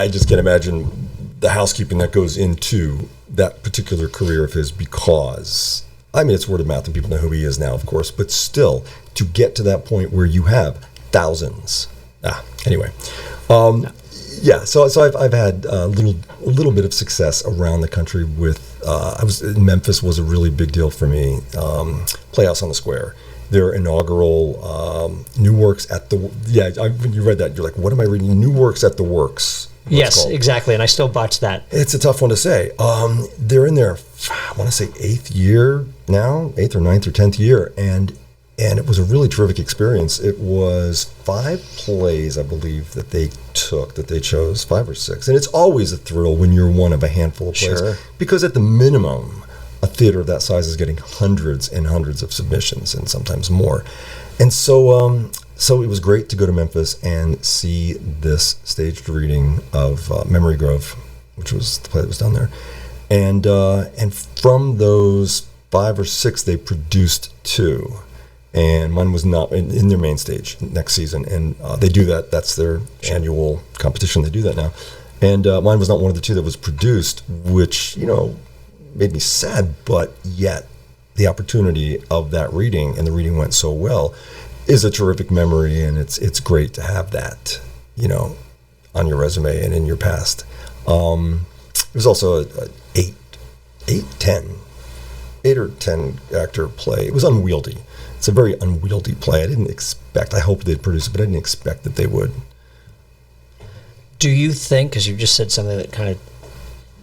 just can't imagine the housekeeping that goes into that particular career of his, because, it's word of mouth and people know who he is now, of course, but still, to get to that point where you have thousands. Anyway. Yeah, so I've had a little bit of success around the country with, Memphis was a really big deal for me, Playhouse on the Square. Their inaugural New Works at the, when you read that, you're like, what am I reading? New Works at the Works. Yes, exactly, and I still botched that. It's a tough one to say. They're in their, I want to say 8th year now, 8th or 9th or 10th year, and it was a really terrific experience. It was 5 plays, I believe, that they chose, 5 or 6, and it's always a thrill when you're one of a handful of plays, sure. Because at the minimum, a theater of that size is getting hundreds and hundreds of submissions, and sometimes more. And so So it was great to go to Memphis and see this staged reading of Memory Grove, which was the play that was done there. And from those 5 or 6, they produced 2. And mine was not in their main stage next season. And they do that. That's their annual competition. They do that now. And mine was not one of the 2 that was produced, which, made me sad. But yet the opportunity of that reading, and the reading went so well, is a terrific memory. And it's great to have that, on your resume and in your past. It was also a 8 or 10 actor play. It was unwieldy. It's a very unwieldy play. I hoped they'd produce it, but I didn't expect that they would. Do you think, because you just said something that kind of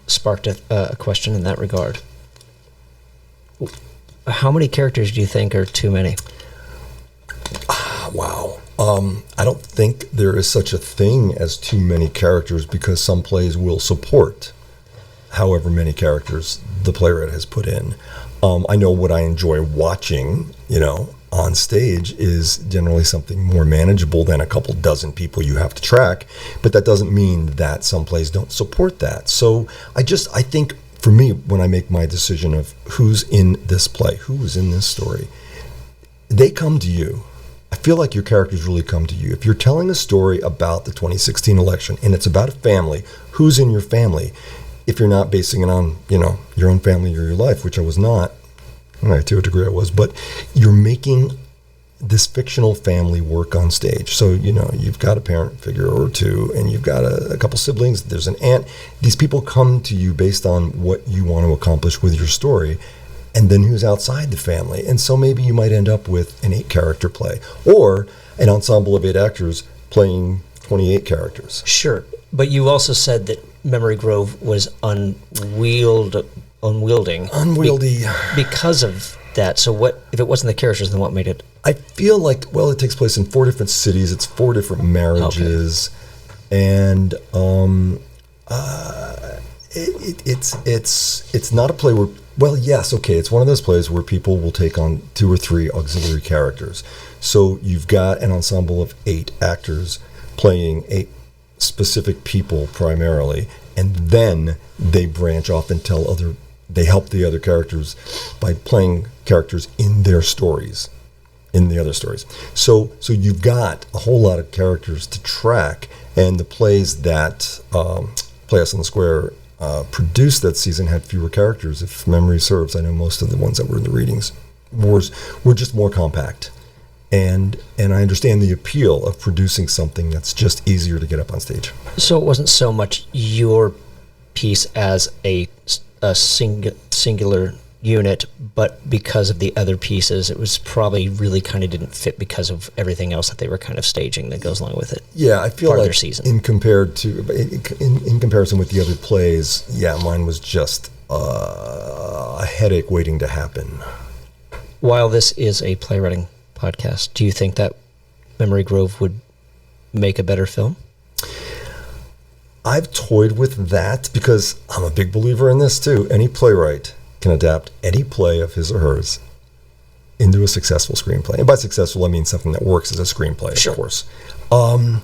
sparked a question in that regard, how many characters do you think are too many? Wow. I don't think there is such a thing as too many characters, because some plays will support however many characters the playwright has put in. I know what I enjoy watching, on stage is generally something more manageable than a couple dozen people you have to track, but that doesn't mean that some plays don't support that. So I think for me, when I make my decision of who's in this play, who's in this story, they come to you. I feel like your characters really come to you. If you're telling a story about the 2016 election and it's about a family, who's in your family? If you're not basing it on, your own family or your life, which I was not, to a degree I was, but you're making this fictional family work on stage. So, you've got a parent figure or 2, and you've got a couple siblings, there's an aunt. These people come to you based on what you want to accomplish with your story, and then who's outside the family. And so maybe you might end up with an 8-character play, or an ensemble of 8 actors playing 28 characters. Sure, but you also said that Memory Grove was unwieldy because of that. So what if it wasn't the characters, then what made it? I feel like, it takes place in 4 different cities. It's 4 different marriages. Okay. And it's not a play where, it's one of those plays where people will take on 2 or 3 auxiliary characters. So you've got an ensemble of 8 actors playing 8 specific people primarily, and then they branch off and they help the other characters by playing characters in their stories, in the other stories. So you've got a whole lot of characters to track, and the plays that Play Us on the Square produced that season had fewer characters, if memory serves. I know most of the ones that were in the readings were just more compact. And I understand the appeal of producing something that's just easier to get up on stage. So it wasn't so much your piece as a singular unit, but because of the other pieces, it was probably really kind of didn't fit because of everything else that they were kind of staging that goes along with it. Yeah, I feel part like of their season. in comparison with the other plays, mine was just a headache waiting to happen. While this is a playwriting podcast, do you think that Memory Grove would make a better film? I've toyed with that because I'm a big believer in this too. Any playwright can adapt any play of his or hers into a successful screenplay. And by successful, I mean something that works as a screenplay, sure. Of course. I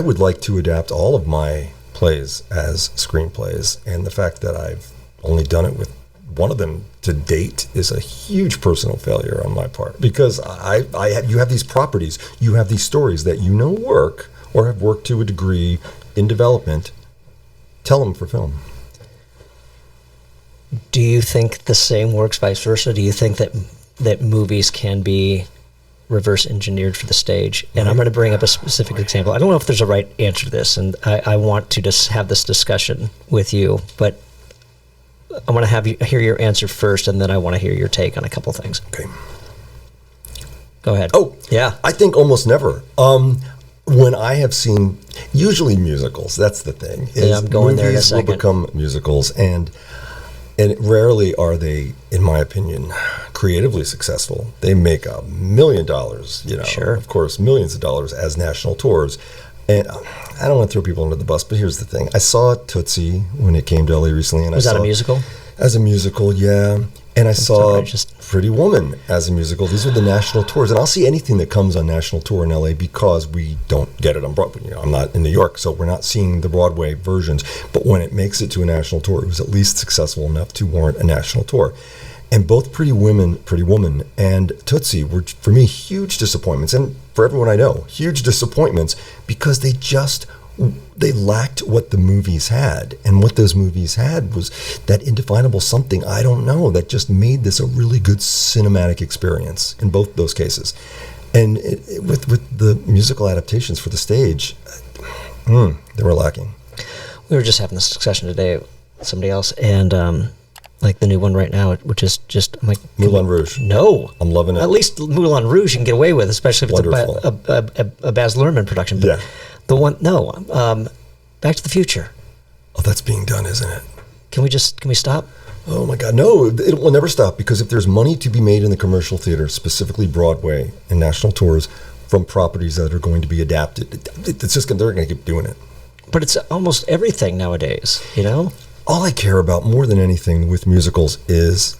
would like to adapt all of my plays as screenplays. And the fact that I've only done it with one of them to date is a huge personal failure on my part, because you have these properties, you have these stories that work or have worked to a degree in development. Tell them for film. Do you think the same works vice versa? Do you think that movies can be reverse engineered for the stage? And I'm going to bring up a specific example. I don't know if there's a right answer to this, and I want to just have this discussion with you, but I want to have you hear your answer first, and then I want to hear your take on a couple things. Okay. Go ahead. Oh, yeah. I think almost never. When I have seen, usually musicals, that's the thing. I'm going there in a second. Movies will become musicals, and rarely are they, in my opinion, creatively successful. They make $1 million, Sure. Of course, millions of dollars as national tours. And I don't want to throw people under the bus, but here's the thing. I saw Tootsie when it came to LA recently. And Was that a musical? As a musical, yeah. And I saw sorry, Pretty Woman as a musical. These are the national tours. And I'll see anything that comes on national tour in LA because we don't get it on Broadway. You know, I'm not in New York, so we're not seeing the Broadway versions. But when it makes it to a national tour, it was at least successful enough to warrant a national tour. And both Pretty Woman, and Tootsie were, for me, huge disappointments. And for everyone I know, huge disappointments because they lacked what the movies had. And what those movies had was that indefinable something, I don't know, that just made this a really good cinematic experience in both those cases. And with the musical adaptations for the stage, they were lacking. We were just having this discussion today with somebody else, and like the new one right now, which is just, I'm like, Moulin Rouge. No. I'm loving it. At least Moulin Rouge you can get away with, especially if it's a Baz Luhrmann production. But Yeah. the one, no, Back to the Future. Oh, that's being done, isn't it? Can we stop? Oh my God, no, it will never stop because if there's money to be made in the commercial theater, specifically Broadway and national tours from properties that are going to be adapted, it's just they're going to keep doing it. But it's almost everything nowadays, you know? All I care about more than anything with musicals is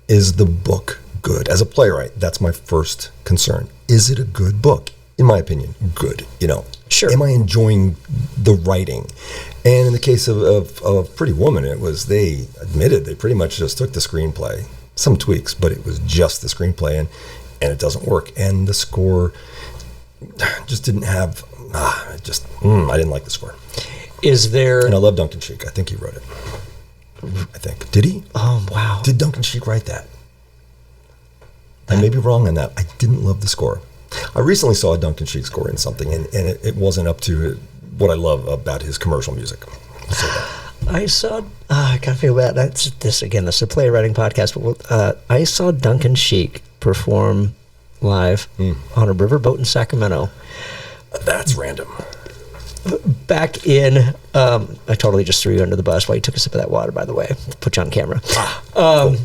the book good? As a playwright, that's my first concern. Is it a good book? In my opinion, good, you know. Sure. Am I enjoying the writing? And in the case of Pretty Woman, they admitted they pretty much just took the screenplay, some tweaks, but it was just the screenplay, and it doesn't work. And the score just didn't have, I didn't like the score. Is there... And I love Duncan Sheik. I think he wrote it. I think. Did he? Oh, wow. Did Duncan Sheik write that? I may be wrong on that. I didn't love the score. I recently saw a Duncan Sheik score in something, and it wasn't up to what I love about his commercial music. I'll say that. I saw... I gotta feel bad. This is a playwriting podcast, but I saw Duncan Sheik perform live on a riverboat in Sacramento. That's random. Back in... I totally just threw you under the bus while you took a sip of that water, by the way. Put you on camera. Cool.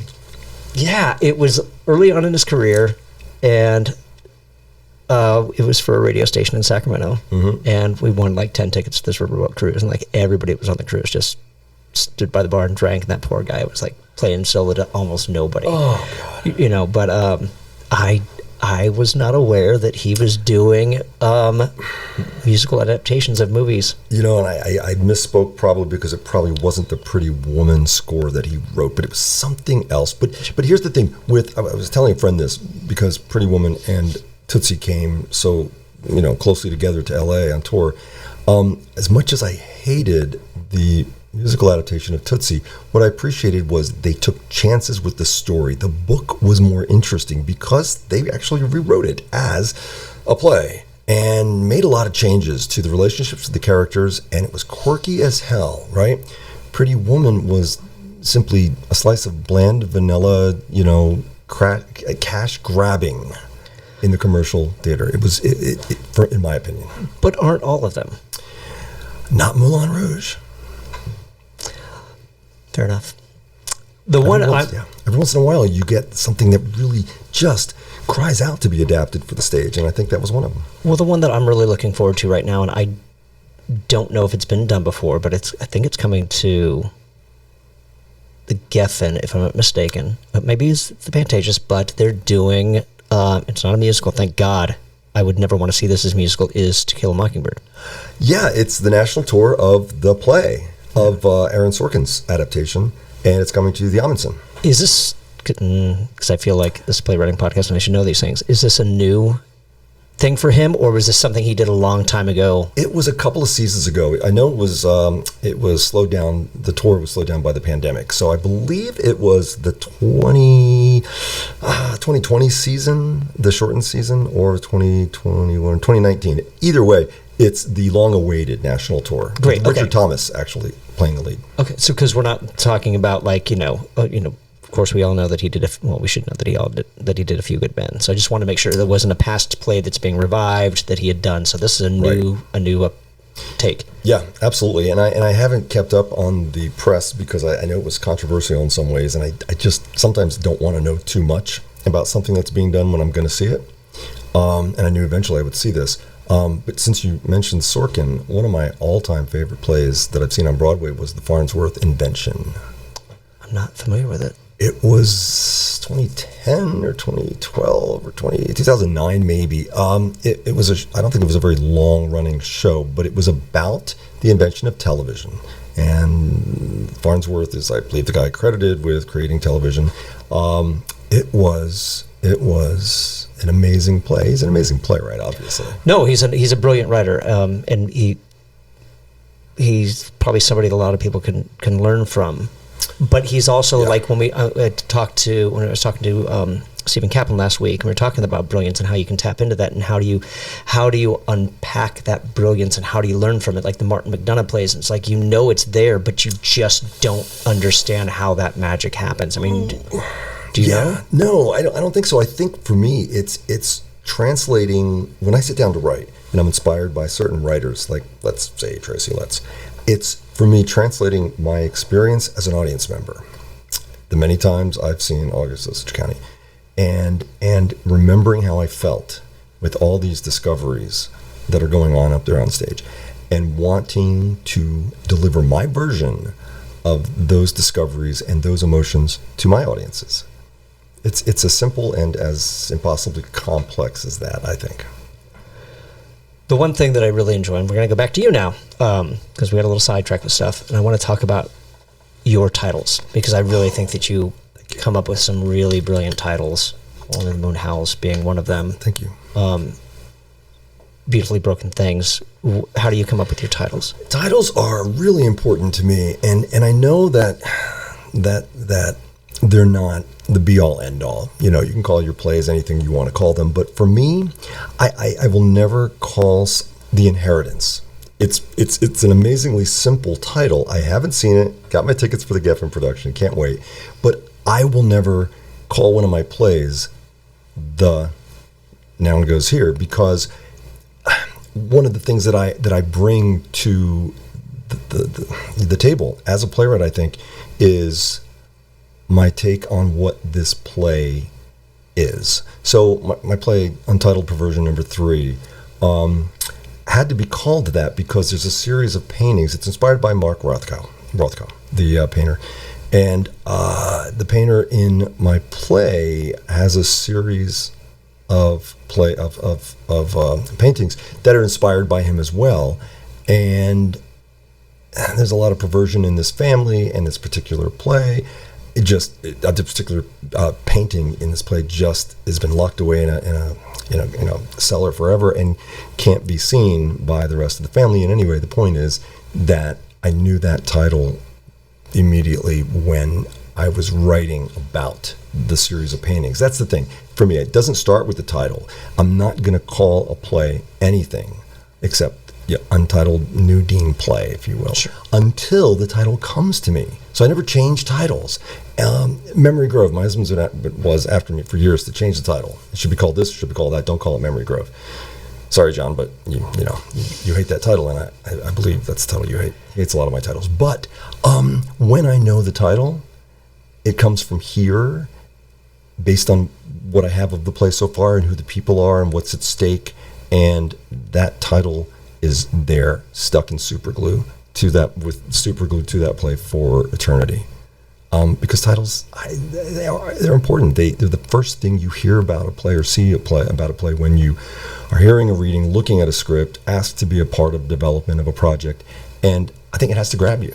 Yeah, it was early on in his career, and it was for a radio station in Sacramento, and we won like 10 tickets to this riverboat cruise, and like everybody that was on the cruise just stood by the bar and drank, and that poor guy was like playing solo to almost nobody. Oh, God. You know, but I was not aware that he was doing musical adaptations of movies. You know, and I misspoke probably because it probably wasn't the Pretty Woman score that he wrote, but it was something else. But here's the thing I was telling a friend this because Pretty Woman and Tootsie came so, you know, closely together to LA on tour. As much as I hated the musical adaptation of Tootsie, what I appreciated was they took chances with the story. The book was more interesting because they actually rewrote it as a play and made a lot of changes to the relationships of the characters, and it was quirky as hell, right? Pretty Woman was simply a slice of bland vanilla, you know, cash grabbing in the commercial theater. It was, in my opinion. But aren't all of them? Not Moulin Rouge. Fair enough. Every once in a while, you get something that really just cries out to be adapted for the stage, and I think that was one of them. Well, the one that I'm really looking forward to right now, and I don't know if it's been done before, but I think it's coming to the Geffen, if I'm not mistaken. Maybe it's the Pantages, but they're doing, it's not a musical, thank God. I would never want to see this as a musical, is To Kill a Mockingbird. Yeah, it's the national tour of the play of Aaron Sorkin's adaptation, and it's coming to the Amundsen. Is this, because I feel like this is a playwriting podcast and I should know these things, is this a new thing for him, or was this something he did a long time ago? It was a couple of seasons ago. I know it was slowed down, the tour was slowed down by the pandemic, so I believe it was the 2020 season, the shortened season, or 2021, 2019. Either way, it's the long-awaited national tour. Great. With Richard Thomas actually playing the lead. Okay, so because we're not talking about like of course we all know that he did. We should know that he did a few good men. So I just want to make sure there wasn't a past play that's being revived that he had done. So this is a new take. Yeah, absolutely. And I haven't kept up on the press because I know it was controversial in some ways, and I just sometimes don't want to know too much about something that's being done when I'm going to see it. And I knew eventually I would see this. But since you mentioned Sorkin, one of my all-time favorite plays that I've seen on Broadway was The Farnsworth Invention. I'm not familiar with it. It was 2010 or 2012 or 2009 maybe. It was I don't think it was a very long-running show, but it was about the invention of television. And Farnsworth is, I believe, the guy credited with creating television. It was an amazing play. He's an amazing playwright, obviously. No, he's a brilliant writer, and he's probably somebody that a lot of people can learn from. But he's also like when I was talking to Stephen Kaplan last week, and we were talking about brilliance and how you can tap into that, and how do you unpack that brilliance, and how do you learn from it? Like the Martin McDonagh plays, and it's like it's there, but you just don't understand how that magic happens. I mean, do you know? No, I don't think so. I think for me, it's translating when I sit down to write, and I'm inspired by certain writers, like let's say Tracy Letts. It's for me translating my experience as an audience member, the many times I've seen August Osage County, and remembering how I felt with all these discoveries that are going on up there on stage, and wanting to deliver my version of those discoveries and those emotions to my audiences. It's as simple and as impossibly complex as that, I think. The one thing that I really enjoy, and we're going to go back to you now, because we got a little sidetracked with stuff, and I want to talk about your titles, because I really think that you come up with some really brilliant titles, Only the Moon Howls being one of them. Thank you. Beautifully Broken Things. How do you come up with your titles? Titles are really important to me, and I know that they're not the be-all, end-all. You can call your plays anything you want to call them, but for me, I will never call The Inheritance. It's an amazingly simple title. I haven't seen it, got my tickets for the Geffen production, can't wait, but I will never call one of my plays The Noun Goes Here, because one of the things that I bring to the table as a playwright, I think, is my take on what this play is. So my play, Untitled Perversion number 3, had to be called that because there's a series of paintings. It's inspired by Mark Rothko, the painter. And the painter in my play has a series of paintings that are inspired by him as well. And there's a lot of perversion in this family and this particular play. A particular painting in this play just has been locked away in a cellar forever and can't be seen by the rest of the family. And anyway, the point is that I knew that title immediately when I was writing about the series of paintings. That's the thing. For me, it doesn't start with the title. I'm not going to call a play anything except Untitled New Dean Play, if you will, until the title comes to me. So I never change titles. Memory Grove, my husband was after me for years to change the title. It should be called this, it should be called that. Don't call it Memory Grove. Sorry, John, but you hate that title, and I believe that's the title you hate. He hates a lot of my titles. But when I know the title, it comes from here, based on what I have of the play so far and who the people are and what's at stake, and that title is there, stuck in superglue to that play for eternity. Because titles, they're important. They're the first thing you hear about a play or see about a play when you are hearing a reading, looking at a script, asked to be a part of development of a project, and I think it has to grab you.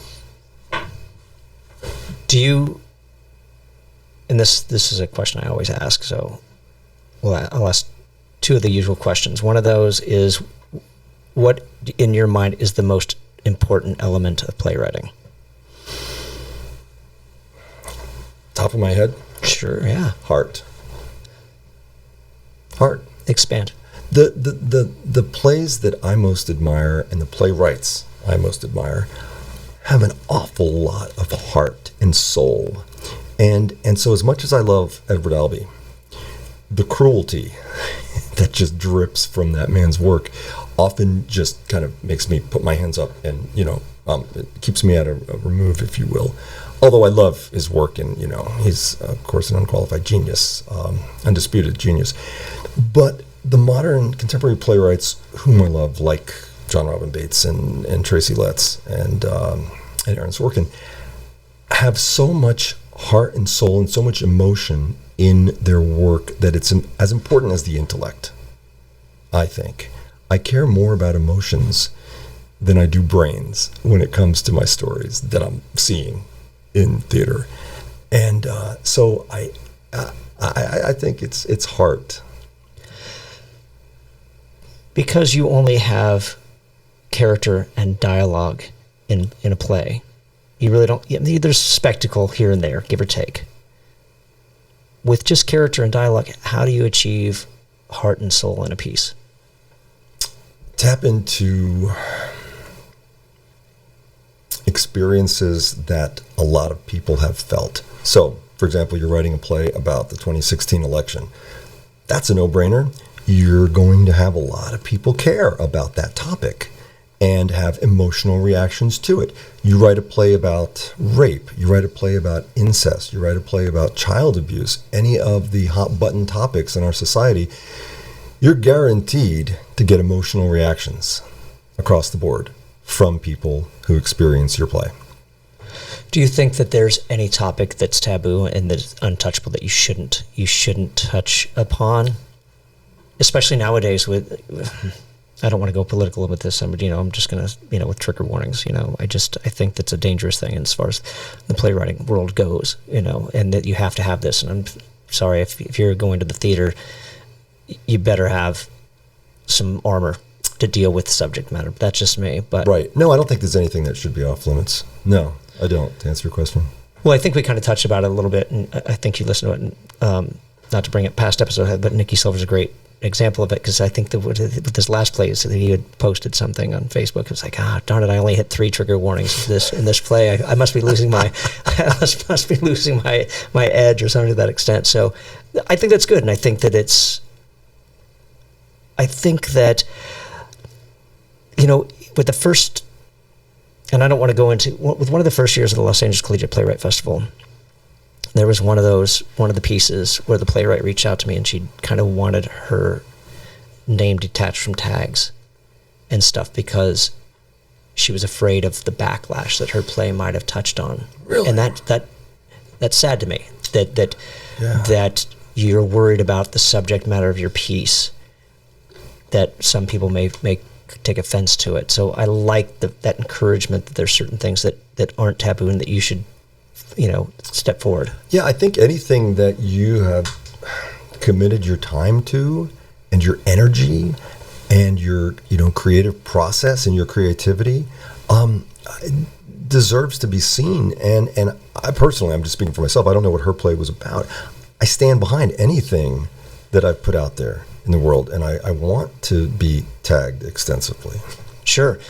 Do you? And this is a question I always ask. So, I'll ask two of the usual questions. One of those is, what in your mind is the most important element of playwriting? Top of my head? Sure, yeah. Heart. Expand. The plays that I most admire and the playwrights I most admire have an awful lot of heart and soul. And so as much as I love Edward Albee, the cruelty that just drips from that man's work often just kind of makes me put my hands up and, it keeps me at a remove, if you will. Although I love his work and, he's, of course, an unqualified genius, undisputed genius. But the modern contemporary playwrights whom I love, like John Robin Bates and Tracy Letts and Aaron Sorkin, have so much heart and soul and so much emotion in their work that it's as important as the intellect, I think. I care more about emotions than I do brains when it comes to my stories that I'm seeing in theater. And so I think it's heart. Because you only have character and dialogue in a play, you really don't. There's spectacle here and there, give or take. With just character and dialogue, how do you achieve heart and soul in a piece? Tap into experiences that a lot of people have felt. So, for example, you're writing a play about the 2016 election. That's a no-brainer. You're going to have a lot of people care about that topic and have emotional reactions to it. You write a play about rape, you write a play about incest, you write a play about child abuse, any of the hot button topics in our society, you're guaranteed to get emotional reactions across the board from people who experience your play. Do you think that there's any topic that's taboo and that's untouchable that you shouldn't touch upon? Especially nowadays with, I don't want to go political with this, I'm just going to, with trigger warnings, I think that's a dangerous thing as far as the playwriting world goes, and that you have to have this. And I'm sorry, if you're going to the theater, you better have some armor to deal with subject matter. That's just me. But right. No, I don't think there's anything that should be off limits. No, I don't, to answer your question. Well, I think we kind of touched about it a little bit, and I think you listened to it, and not to bring it past episode, but Nikki Silver's a great example of it, because I think that with this last play, so that he had posted something on Facebook. It was like, darn it, I only hit 3 trigger warnings in this play. I must be losing my must be losing my edge or something to that extent. So I think that's good, and I think that with the first, and I don't want to go into, with one of the first years of the Los Angeles Collegiate Playwright Festival, there was one of the pieces where the playwright reached out to me and she kind of wanted her name detached from tags and stuff because she was afraid of the backlash that her play might have touched on. Really? And that's sad to me that you're worried about the subject matter of your piece, that some people may take offense to it. So I like that encouragement that there's certain things that aren't taboo and that you should step forward. Yeah, I think anything that you have committed your time to and your energy and your creative process and your creativity deserves to be seen. And I personally, I'm just speaking for myself, I don't know what her play was about. I stand behind anything that I've put out there in the world, and I want to be tagged extensively. Sure.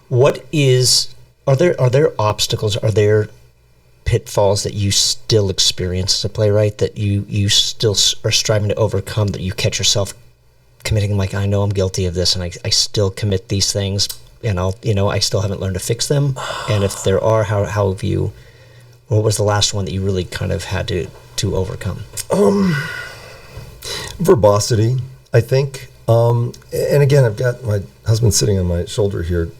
Are there obstacles, are there pitfalls that you still experience as a playwright that you still are striving to overcome, that you catch yourself committing, like, I know I'm guilty of this and I still commit these things and I still haven't learned to fix them? And if there are, how have you, what was the last one that you really kind of had to overcome? Verbosity, I think. And again, I've got my husband sitting on my shoulder here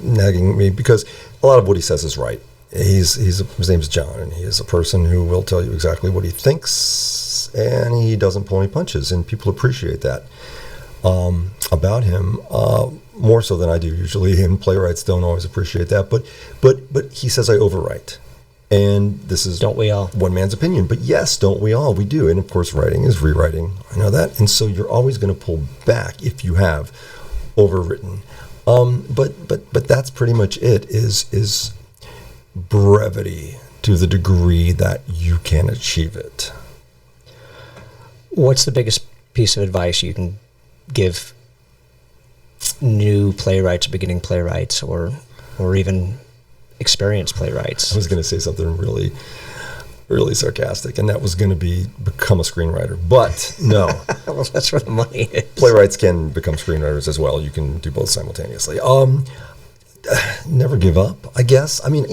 nagging me because a lot of what he says is right. His name's John, and he is a person who will tell you exactly what he thinks, and he doesn't pull any punches, and people appreciate that about him more so than I do usually, and playwrights don't always appreciate that. But he says I overwrite, and this is don't we all? One man's opinion. But yes, don't we all? We do, and of course, writing is rewriting. I know that, and so you're always going to pull back if you have overwritten. But that's pretty much it. Is brevity to the degree that you can achieve it. What's the biggest piece of advice you can give new playwrights, beginning playwrights, or even experienced playwrights? I was going to say something really, really sarcastic, and that was going to be become a screenwriter. But no. Well, that's where the money is. Playwrights can become screenwriters as well. You can do both simultaneously. Never give up, I guess. I mean,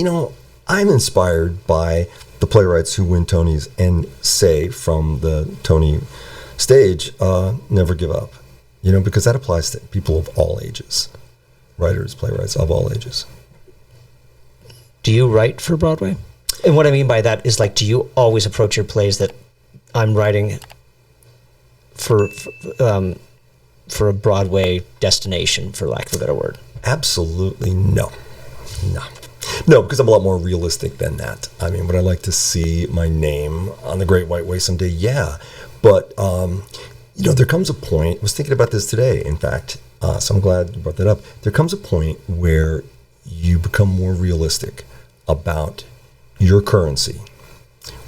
I'm inspired by the playwrights who win Tonys and say from the Tony stage, never give up. Because that applies to people of all ages. Writers, playwrights of all ages. Do you write for Broadway? And what I mean by that is, like, do you always approach your plays that I'm writing for a Broadway destination, for lack of a better word? Absolutely no. No, because I'm a lot more realistic than that. I mean, would I like to see my name on the Great White Way someday? Yeah. But, there comes a point, I was thinking about this today, in fact, so I'm glad you brought that up. There comes a point where you become more realistic about your currency,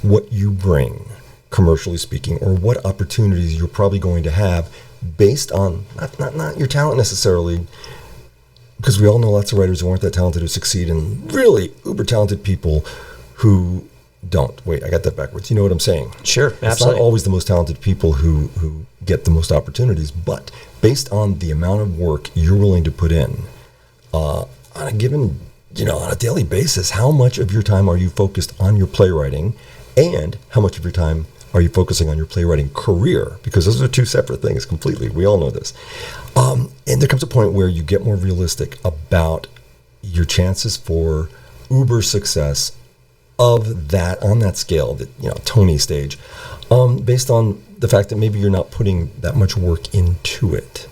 what you bring, commercially speaking, or what opportunities you're probably going to have based on, not your talent necessarily, because we all know lots of writers who aren't that talented who succeed, and really uber talented people who don't. Wait, I got that backwards. You know what I'm saying? Sure, absolutely. It's not always the most talented people who get the most opportunities, but based on the amount of work you're willing to put in on a given, on a daily basis, how much of your time are you focused on your playwriting, and how much of your time are you focusing on your playwriting career? Because those are two separate things completely. We all know this. And there comes a point where you get more realistic about your chances for uber success of that, on that scale, that Tony stage, based on the fact that maybe you're not putting that much work into it.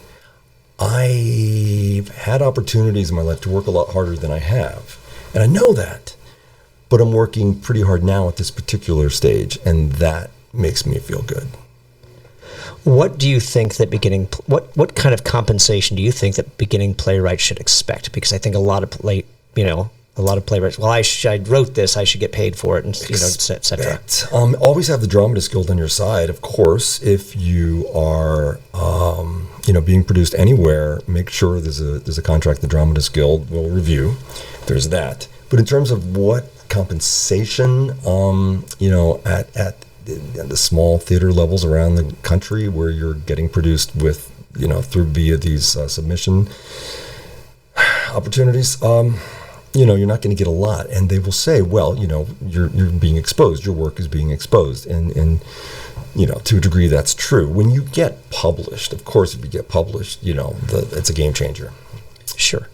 I've had opportunities in my life to work a lot harder than I have, and I know that, but I'm working pretty hard now at this particular stage, and that makes me feel good. What do you think that what kind of compensation do you think that beginning playwrights should expect? Because I think a lot of playwrights, well, I wrote this, I should get paid for it, and et cetera. Always have the Dramatist Guild on your side, of course. If you are, being produced anywhere, make sure there's a contract the Dramatist Guild will review. There's that. But in terms of what compensation, at the small theater levels around the country where you're getting produced with, via these submission opportunities, you're not going to get a lot. And they will say, well, you're being exposed. Your work is being exposed. And to a degree, that's true. When you get published, of course, if you get published, it's a game changer. Sure.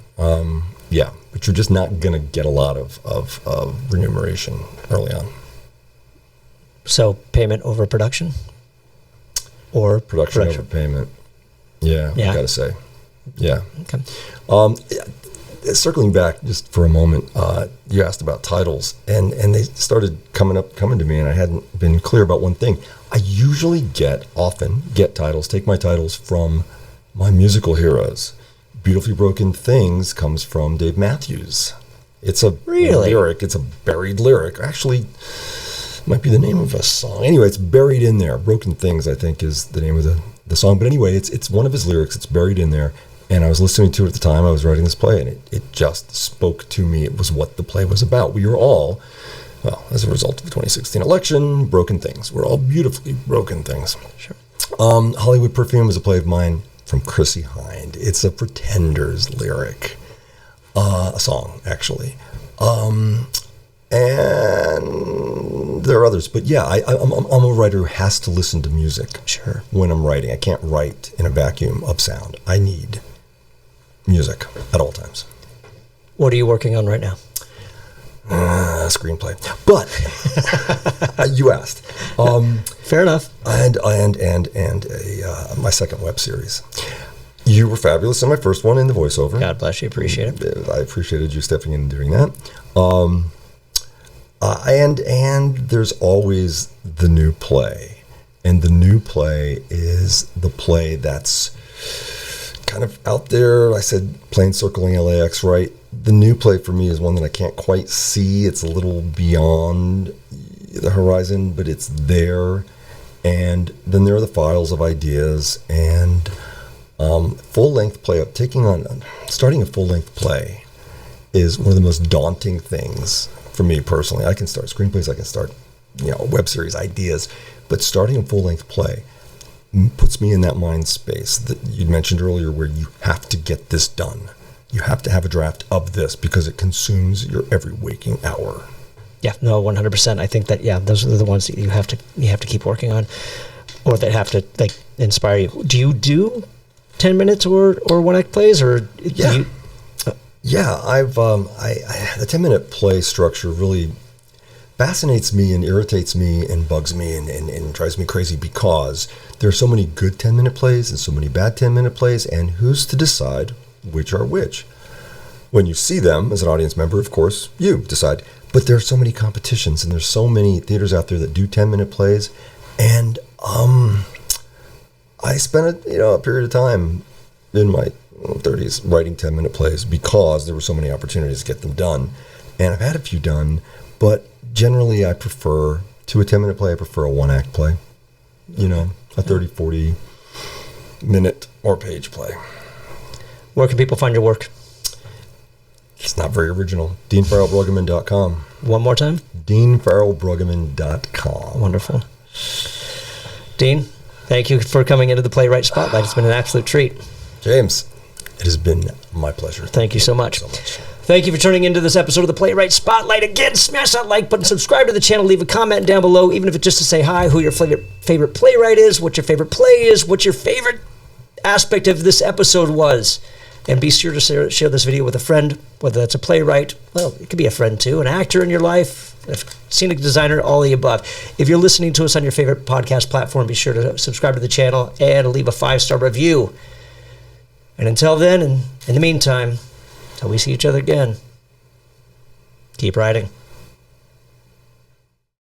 Yeah, but you're just not going to get a lot of remuneration early on. So payment over production? Or production over payment. Yeah. I got to say. Yeah. Okay. Circling back just for a moment, you asked about titles, and they started coming to me, and I hadn't been clear about one thing. I usually often get titles, take my titles from my musical heroes. Beautifully Broken Things comes from Dave Matthews. It's a lyric. It's a buried lyric. Actually, might be the name of a song. Anyway, it's buried in there. Broken Things, I think, is the name of the song. But anyway, it's one of his lyrics. It's buried in there. And I was listening to it at the time I was writing this play, and it just spoke to me. It was what the play was about. We are all, well, as a result of the 2016 election, broken things. We're all beautifully broken things. Sure. Hollywood Perfume is a play of mine from Chrissy Hind. It's a Pretenders lyric, a song, actually. And there are others, but yeah, I'm a writer who has to listen to music. Sure. When I'm writing. I can't write in a vacuum of sound. I need music at all times. What are you working on right now? Screenplay. But you asked. Fair enough. And my second web series. You were fabulous in my first one in the voiceover. God bless you. Appreciate it. I appreciated you stepping in and doing that. And there's always the new play. And the new play is the play that's kind of out there. I said plane circling LAX, right? The new play for me is one that I can't quite see. It's a little beyond the horizon, but it's there. And then there are the files of ideas and full-length play. Starting a full-length play is one of the most daunting things for me personally. I can start screenplays, I can start, web series ideas, but starting a full-length play puts me in that mind space that you mentioned earlier, where you have to get this done. You have to have a draft of this because it consumes your every waking hour. Yeah, no, 100%. I think that, those are the ones that you have to keep working on, or that have to inspire you. Do you do 10 minutes or one act plays, or Yeah, I've the 10-minute play structure really fascinates me and irritates me and bugs me and drives me crazy, because there are so many good 10-minute plays and so many bad 10-minute plays, and who's to decide which are which? When you see them as an audience member, of course, you decide. But there are so many competitions, and there's so many theaters out there that do 10-minute plays, and I spent a period of time in my 30s writing 10-minute plays because there were so many opportunities to get them done. And I've had a few done, but generally I prefer, to a 10-minute play, I prefer a one-act play. A 30, 40 minute or page play. Where can people find your work? It's not very original. DeanFarellBruggeman.com. One more time? DeanFarellBruggeman.com. Wonderful. Dean, thank you for coming into the Playwright Spotlight. It's been an absolute treat. James, it has been my pleasure. Thank you so much. Thank you for tuning into this episode of the Playwright Spotlight. Again, smash that like button, subscribe to the channel, leave a comment down below, even if it's just to say hi, who your favorite playwright is, what your favorite play is, what your favorite aspect of this episode was. And be sure to share this video with a friend, whether that's a playwright, well, it could be a friend too, an actor in your life, a scenic designer, all of the above. If you're listening to us on your favorite podcast platform, be sure to subscribe to the channel and leave a 5-star review. And until then, and in the meantime, until we see each other again, keep writing.